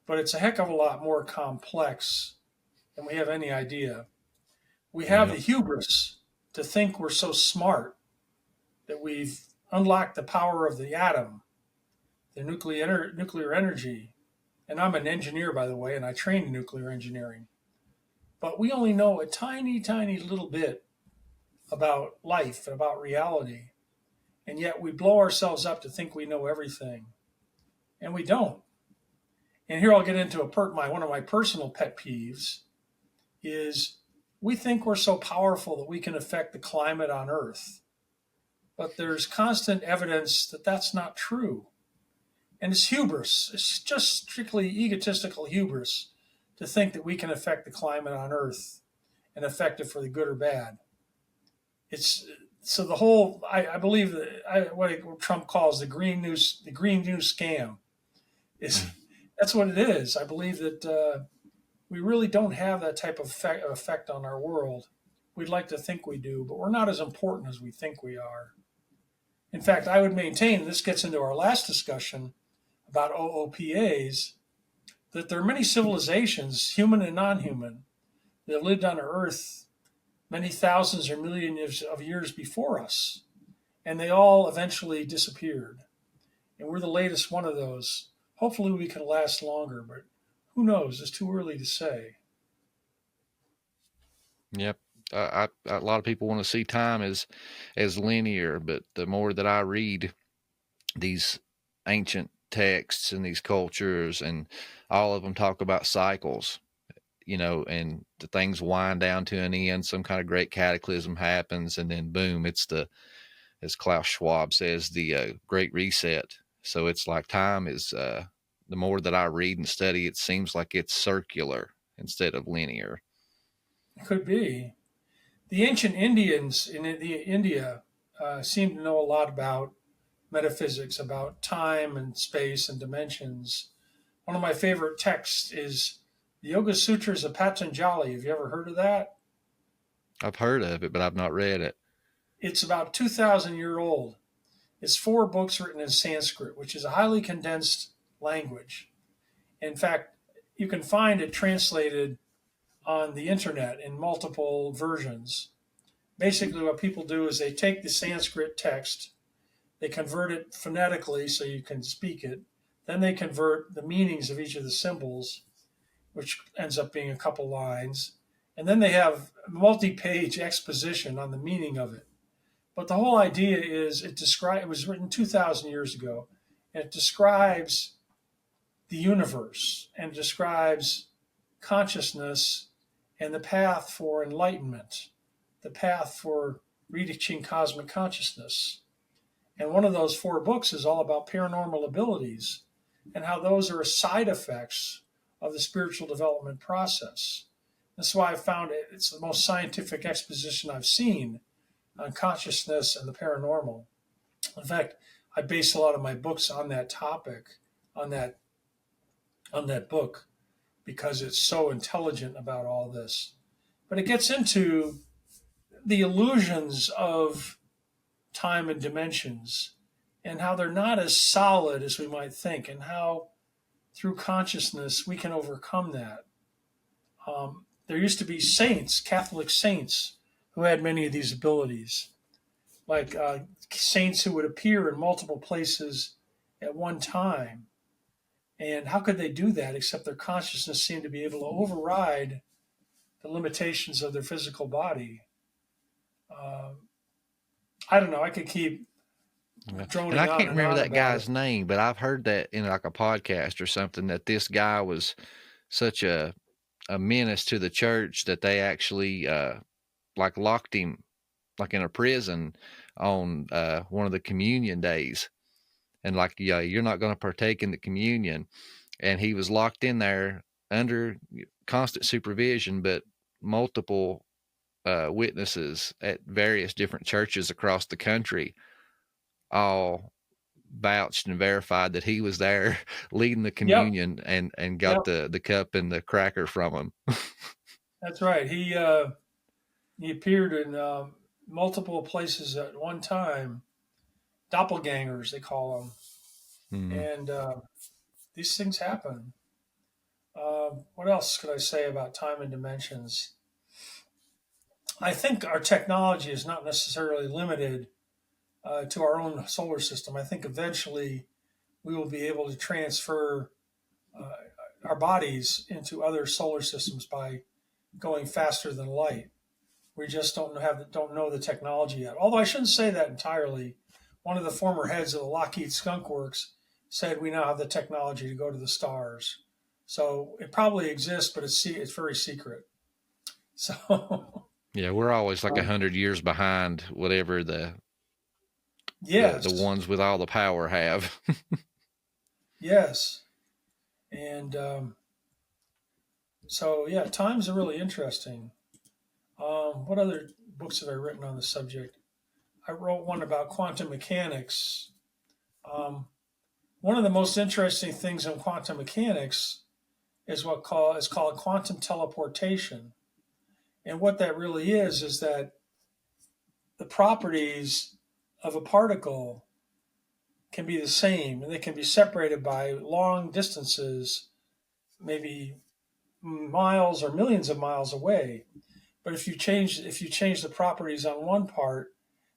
but it's a heck of a lot more complex than we have any idea. We have the hubris to think we're so smart that we've unlocked the power of the atom, the nuclear energy. And I'm an engineer, by the way, and I trained in nuclear engineering. But we only know a tiny, tiny little bit about life and about reality. And yet we blow ourselves up to think we know everything. And we don't. And here I'll get into one of my personal pet peeves is we think we're so powerful that we can affect the climate on Earth. But there's constant evidence that that's not true. And it's hubris. It's just strictly egotistical hubris to think that we can affect the climate on Earth and affect it for the good or bad. So the whole, I believe that what Trump calls the Green New scam is that's what it is. I believe that we really don't have that type of effect on our world. We'd like to think we do, but we're not as important as we think we are. In fact, I would maintain, and this gets into our last discussion about OOPAs, that there are many civilizations, human and non-human, that have lived on Earth many thousands or millions of years before us, and they all eventually disappeared. And we're the latest one of those. Hopefully we can last longer, but who knows? It's too early to say. Yep. A lot of people want to see time as linear, but the more that I read these ancient texts and these cultures, and all of them talk about cycles, and the things wind down to an end, some kind of great cataclysm happens, and then boom, it's as Klaus Schwab says, the great reset. So it's like time is, the more that I read and study, it seems like it's circular instead of linear. It could be. The ancient Indians in India seem to know a lot about metaphysics, about time and space and dimensions. One of my favorite texts is the Yoga Sutras of Patanjali. Have you ever heard of that? I've heard of it, but I've not read it. It's about 2,000 years old. It's 4 books written in Sanskrit, which is a highly condensed language. In fact, you can find it translated on the internet in multiple versions. Basically, what people do is they take the Sanskrit text, they convert it phonetically so you can speak it, then they convert the meanings of each of the symbols, which ends up being a couple lines, and then they have multi-page exposition on the meaning of it. But the whole idea is it was written 2,000 years ago, and it describes the universe and describes consciousness and the path for enlightenment, the path for reaching cosmic consciousness. And one of those 4 books is all about paranormal abilities and how those are side effects of the spiritual development process. That's why I found it's the most scientific exposition I've seen on consciousness and the paranormal. In fact, I base a lot of my books on that topic, on that book, because it's so intelligent about all this. But it gets into the illusions of time and dimensions and how they're not as solid as we might think, and how through consciousness we can overcome that. There used to be saints, Catholic saints, who had many of these abilities, like saints who would appear in multiple places at one time. And how could they do that except their consciousness seemed to be able to override the limitations of their physical body? I don't know. I could keep droning And I on can't and remember on that about guy's it. name, but I've heard that in like a podcast or something, that this guy was such a menace to the church that they actually like locked him like in a prison on one of the communion days, and like, yeah, you're not going to partake in the communion, and he was locked in there under constant supervision, but multiple witnesses at various different churches across the country all vouched and verified that he was there leading the communion and got the cup and the cracker from him. That's right. He appeared in multiple places at one time. Doppelgangers, they call them. And these things happen. What else could I say about time and dimensions? I think our technology is not necessarily limited to our own solar system. I think eventually we will be able to transfer our bodies into other solar systems by going faster than light. We just don't know the technology yet. Although I shouldn't say that entirely. One of the former heads of the Lockheed Skunk Works said we now have the technology to go to the stars. So it probably exists, but it's very secret. So yeah, we're always like 100 years behind whatever the ones with all the power have. Yes. And so, yeah, times are really interesting. What other books have I written on the subject? I wrote one about quantum mechanics. One of the most interesting things in quantum mechanics is is called quantum teleportation. And what that really is that the properties of a particle can be the same, and they can be separated by long distances, maybe miles or millions of miles away. But if you change the properties on one part,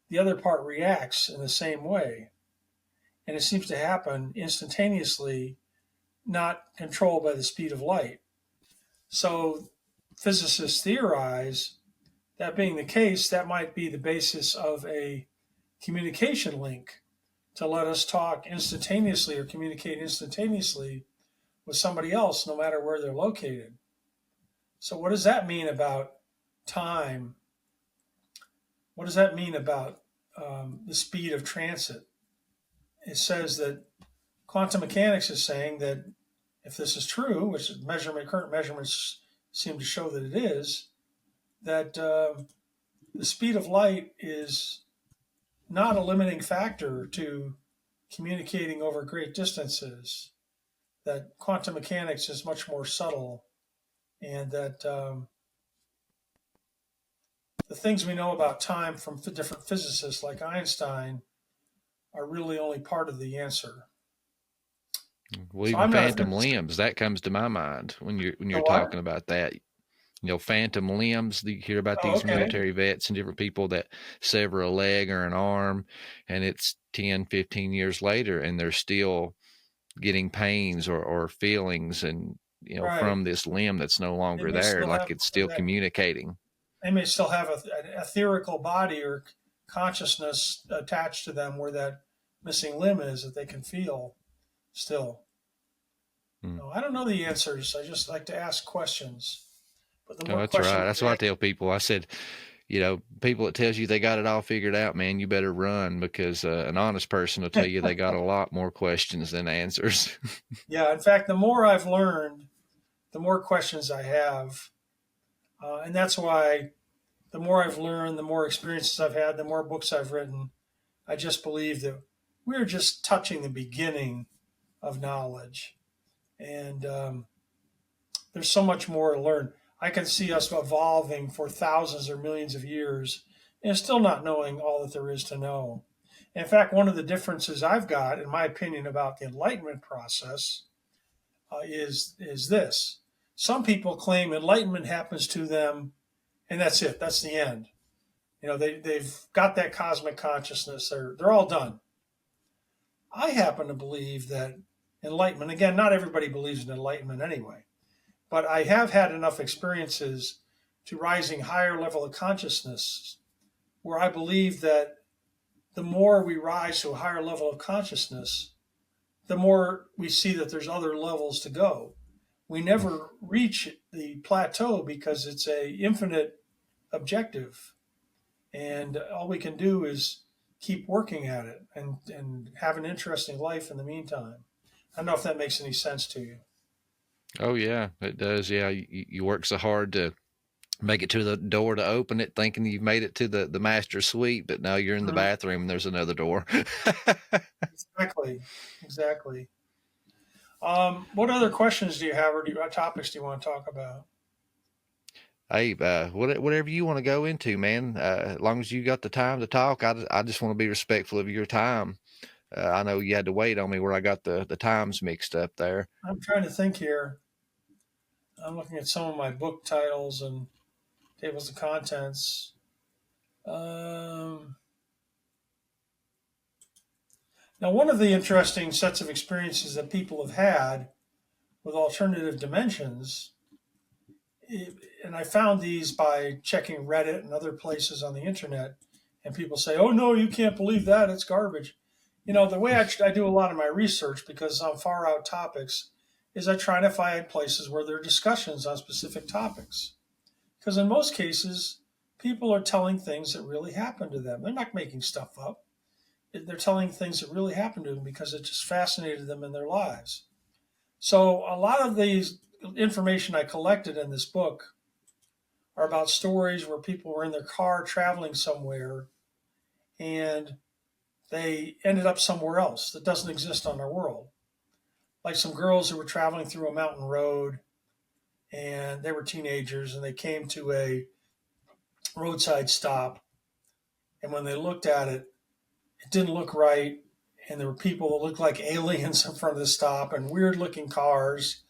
the other part reacts in the same way. And it seems to happen instantaneously, not controlled by the speed of light. So physicists theorize that being the case, that might be the basis of a communication link to let us talk instantaneously or communicate instantaneously with somebody else, no matter where they're located. So what does that mean about time? What does that mean about the speed of transit? It says that quantum mechanics is saying that if this is true, which current measurements seem to show that it is, that the speed of light is not a limiting factor to communicating over great distances, that quantum mechanics is much more subtle, and that the things we know about time from different physicists like Einstein are really only part of the answer. Well, even phantom limbs, that comes to my mind when you're talking about that. You know, phantom limbs, you hear about these military vets and different people that sever a leg or an arm, and it's 10, 15 years later, and they're still getting pains or feelings and, from this limb that's no longer there, like it's still communicating. They may still have an etherical body or consciousness attached to them where that missing limb is that they can feel still. No, I don't know the answers. I just like to ask questions. But the more that's right. That's what I tell people. I said, people that tells you they got it all figured out, man, you better run, because an honest person will tell you they got a lot more questions than answers. Yeah. In fact, the more I've learned, the more questions I have. And that's why the more I've learned, the more experiences I've had, the more books I've written, I just believe that we're just touching the beginning of knowledge. And there's so much more to learn. I can see us evolving for thousands or millions of years and still not knowing all that there is to know. In fact, one of the differences I've got, in my opinion, about the Enlightenment process is this. Some people claim enlightenment happens to them and that's it. That's the end. They've got that cosmic consciousness. They're all done. I happen to believe that enlightenment. Again, not everybody believes in enlightenment anyway, but I have had enough experiences to rising higher level of consciousness where I believe that the more we rise to a higher level of consciousness, the more we see that there's other levels to go. We never reach the plateau because it's a infinite objective. And all we can do is keep working at it and have an interesting life in the meantime. I don't know if that makes any sense to you. Oh yeah, it does. Yeah, you work so hard to make it to the door to open it, thinking you've made it to the master suite, but now you're in the bathroom and there's another door. Exactly. What other questions do you have, or what topics do you want to talk about? Hey, whatever you want to go into, man. As long as you got the time to talk, I just want to be respectful of your time. I know you had to wait on me where I got the times mixed up there. I'm trying to think here. I'm looking at some of my book titles and tables of contents. Now, one of the interesting sets of experiences that people have had with alternative dimensions, and I found these by checking Reddit and other places on the internet, and people say, oh, no, you can't believe that. It's garbage. You know, the way I do a lot of my research, because on far out topics, is I try to find places where there are discussions on specific topics. Because in most cases, people are telling things that really happened to them. They're not making stuff up. They're telling things that really happened to them because it just fascinated them in their lives. So a lot of these information I collected in this book are about stories where people were in their car traveling somewhere and they ended up somewhere else that doesn't exist on our world. Like some girls who were traveling through a mountain road and they were teenagers and they came to a roadside stop. And when they looked at it, it didn't look right. And there were people that looked like aliens in front of the stop and weird looking cars.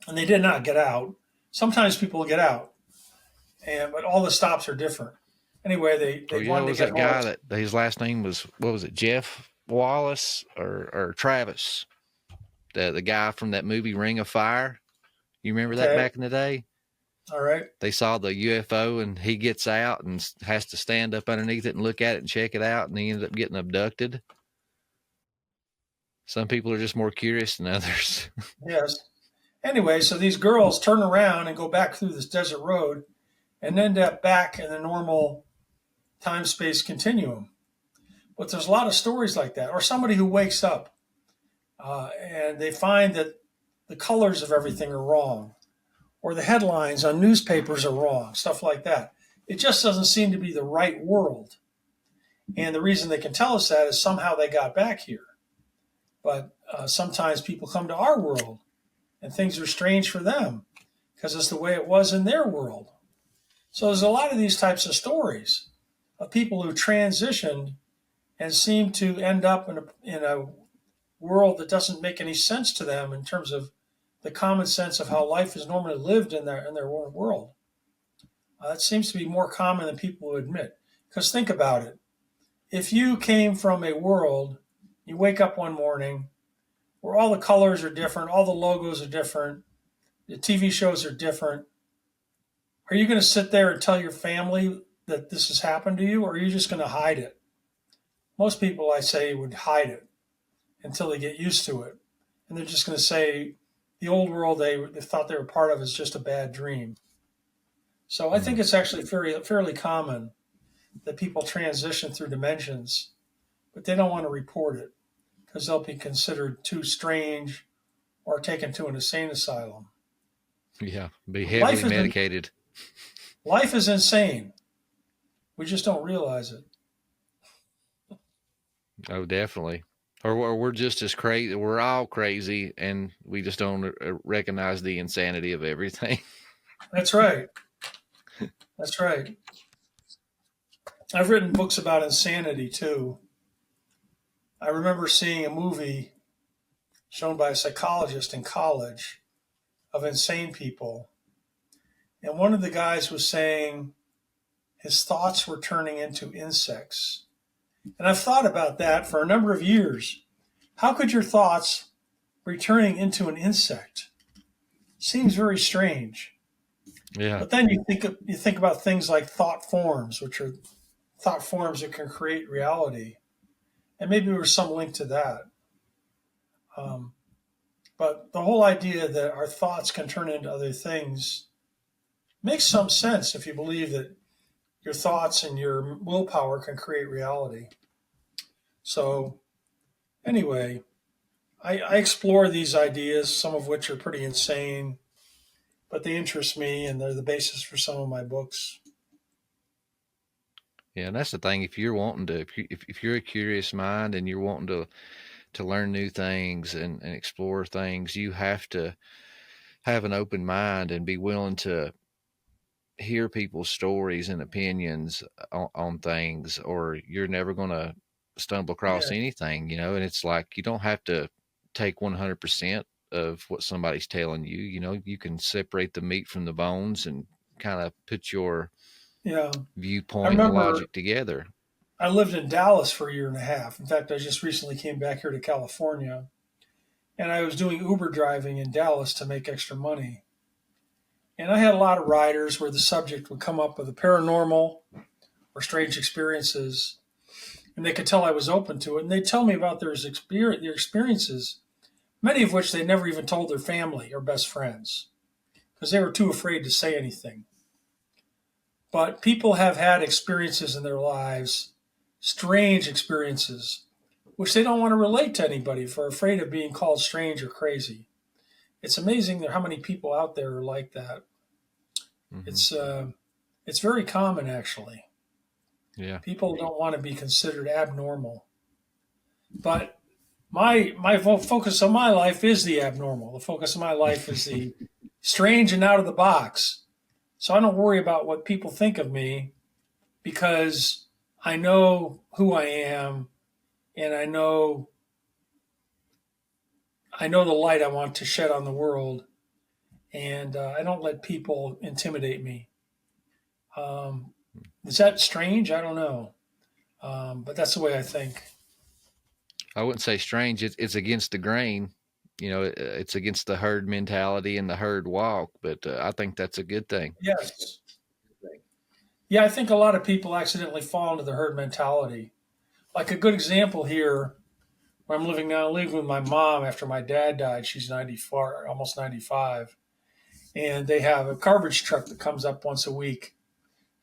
And they did not get out. Sometimes people get out, but all the stops are different. Anyway, they wanted to get that guy that his last name was, what was it, Jeff Wallace or Travis? The guy from that movie Ring of Fire. You remember that back in the day? All right. They saw the UFO and he gets out and has to stand up underneath it and look at it and check it out, and he ended up getting abducted. Some people are just more curious than others. Yes. Anyway, so these girls turn around and go back through this desert road and end up back in the normal time-space continuum. But there's a lot of stories like that. Or somebody who wakes up and they find that the colors of everything are wrong, or the headlines on newspapers are wrong, stuff like that. It just doesn't seem to be the right world. And the reason they can tell us that is somehow they got back here. But sometimes people come to our world and things are strange for them because it's the way it was in their world. So there's a lot of these types of stories of people who transitioned and seem to end up in a world that doesn't make any sense to them in terms of the common sense of how life is normally lived in their own world. That seems to be more common than people would admit. Because think about it. If you came from a world, you wake up one morning where all the colors are different, all the logos are different, the TV shows are different, are you going to sit there and tell your family that this has happened to you, or are you just going to hide it? Most people, I say, would hide it until they get used to it. And they're just going to say the old world they thought they were part of is just a bad dream. So I think it's actually fairly common that people transition through dimensions, but they don't want to report it because they'll be considered too strange or taken to an insane asylum. Yeah, be heavily medicated. Life is insane. We just don't realize it. Oh, definitely. Or we're just as crazy. We're all crazy, and we just don't recognize the insanity of everything. That's right. That's right. I've written books about insanity, too. I remember seeing a movie shown by a psychologist in college of insane people. And one of the guys was saying his thoughts were turning into insects. And I've thought about that for a number of years. How could your thoughts returning into an insect seems very strange. Yeah. But then you think about things like thought forms, which are thought forms that can create reality, and maybe there's some link to that. But the whole idea that our thoughts can turn into other things makes some sense if you believe that your thoughts and your willpower can create reality. So, anyway, I explore these ideas, some of which are pretty insane, but they interest me and they're the basis for some of my books. Yeah, and that's the thing. If you're wanting to, if you're a curious mind and you're wanting to learn new things and explore things, you have to have an open mind and be willing to hear people's stories and opinions on things, or you're never going to stumble across anything, you know. And it's like, you don't have to take 100% of what somebody's telling you. You know, you can separate the meat from the bones and kind of put your viewpoint and logic together. I lived in Dallas for a year and a half. In fact, I just recently came back here to California, and I was doing Uber driving in Dallas to make extra money. And I had a lot of riders where the subject would come up with a paranormal or strange experiences, and they could tell I was open to it. And they'd tell me about their experiences, many of which they never even told their family or best friends because they were too afraid to say anything. But people have had experiences in their lives, strange experiences, which they don't want to relate to anybody for afraid of being called strange or crazy. It's amazing how many people out there are like that. Mm-hmm. It's very common, actually. Yeah. People don't want to be considered abnormal. But my focus of my life is the abnormal. The focus of my life is the strange and out of the box. So I don't worry about what people think of me because I know who I am, and I know the light I want to shed on the world, and I don't let people intimidate me. Is that strange? I don't know, but that's the way I think. I wouldn't say strange. It's against the grain. You know, it's against the herd mentality and the herd walk, but I think that's a good thing. Yes. Yeah, I think a lot of people accidentally fall into the herd mentality. Like a good example here, where I'm living now, I live with my mom after my dad died. She's 94, almost 95. And they have a garbage truck that comes up once a week,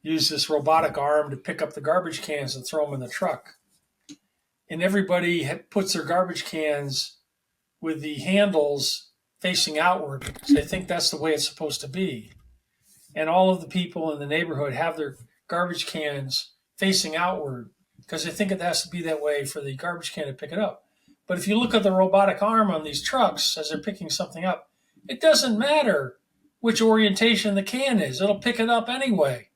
use this robotic arm to pick up the garbage cans and throw them in the truck. And everybody puts their garbage cans with the handles facing outward because they think that's the way it's supposed to be. And all of the people in the neighborhood have their garbage cans facing outward because they think it has to be that way for the garbage can to pick it up. But if you look at the robotic arm on these trucks as they're picking something up, it doesn't matter which orientation the can is. It'll pick it up anyway.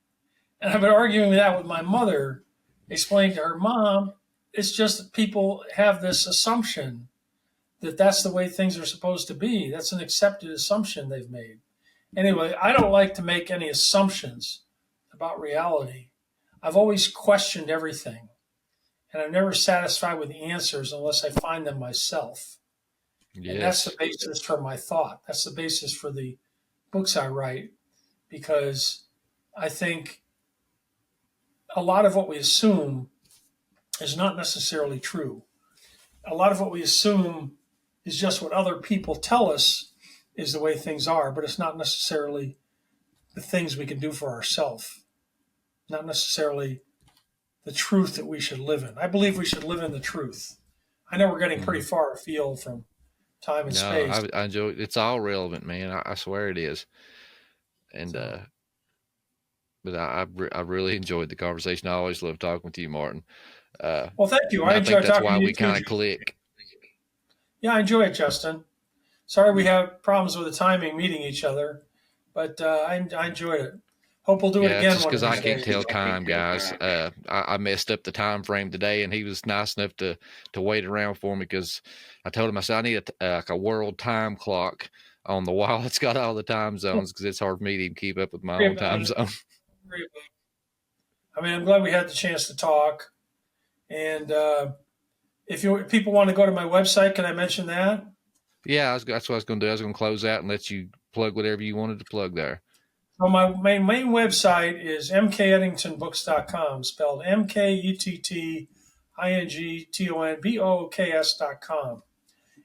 And I've been arguing that with my mother, explaining to her, Mom, it's just that people have this assumption that that's the way things are supposed to be. That's an accepted assumption they've made. Anyway, I don't like to make any assumptions about reality. I've always questioned everything, and I'm never satisfied with the answers unless I find them myself. Yes. And that's the basis for my thought. That's the basis for the books I write, because I think a lot of what we assume is not necessarily true. A lot of what we assume is just what other people tell us is the way things are, but it's not necessarily the things we can do for ourselves, not necessarily the truth that we should live in. I believe we should live in the truth. I know we're getting pretty far afield from time and space. I enjoy it. It's all relevant, man. I swear it is. And, but I really enjoyed the conversation. I always love talking with you, Martin. Well, thank you. I enjoy think that's talking why to you we kind of click. Yeah, I enjoy it, Justin. Sorry we have problems with the timing meeting each other, but I enjoyed it. Hope we'll do it again. Just because I can't tell time, guys. I messed up the time frame today, and he was nice enough to wait around for me because I told him, I said, I need a world time clock on the wall. It's got all the time zones because it's hard for me to even keep up with my own time zone. I mean, I'm glad we had the chance to talk. And if people want to go to my website, can I mention that? Yeah, that's what I was going to do. I was going to close out and let you plug whatever you wanted to plug there. So my main website is mkettingtonbooks.com, spelled mkettingtonbooks.com.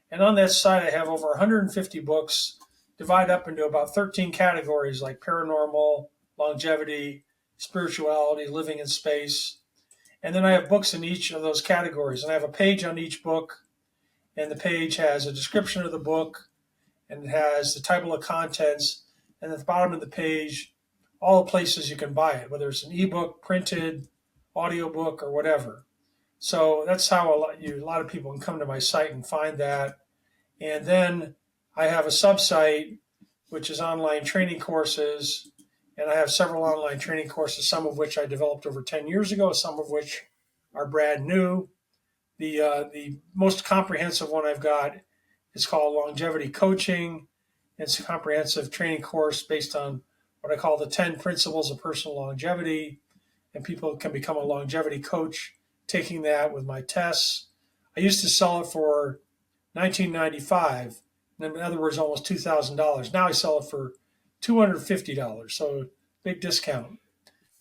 And on that site, I have over 150 books divided up into about 13 categories like paranormal, longevity, spirituality, living in space. And then I have books in each of those categories. And I have a page on each book. And the page has a description of the book, and it has the table of contents. And at the bottom of the page, all the places you can buy it, whether it's an ebook, printed, audiobook, or whatever. So that's how a lot of people can come to my site and find that. And then I have a subsite, which is online training courses. And I have several online training courses, some of which I developed over 10 years ago, some of which are brand new. The most comprehensive one I've got is called Longevity Coaching. It's a comprehensive training course based on what I call the 10 principles of personal longevity. And people can become a longevity coach taking that with my tests. I used to sell it for $19.95, in other words, almost $2,000. Now I sell it for $250, so big discount.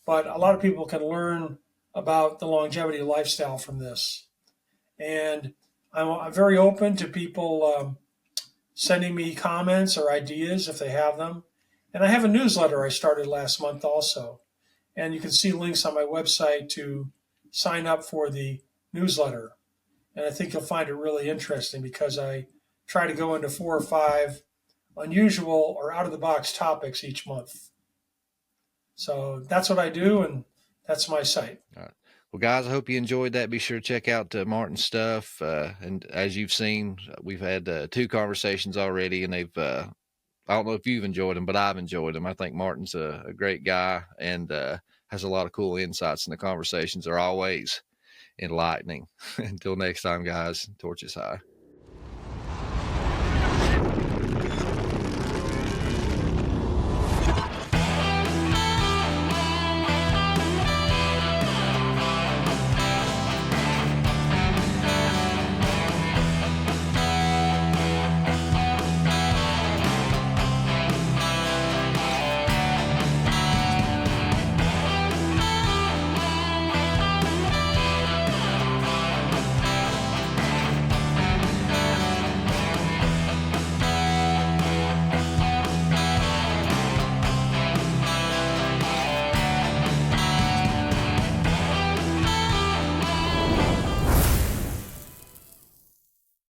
But a lot of people can learn about the longevity lifestyle from this. And I'm very open to people sending me comments or ideas if they have them. And I have a newsletter I started last month also. And you can see links on my website to sign up for the newsletter. And I think you'll find it really interesting because I try to go into 4 or 5 unusual or out-of-the-box topics each month. So that's what I do, and that's my site. All right. Well, guys, I hope you enjoyed that. Be sure to check out Martin's stuff. And as you've seen, we've had 2 conversations already, and they've I don't know if you've enjoyed them, but I've enjoyed them. I think Martin's a great guy and has a lot of cool insights, and the conversations are always enlightening. Until next time, guys, torches high.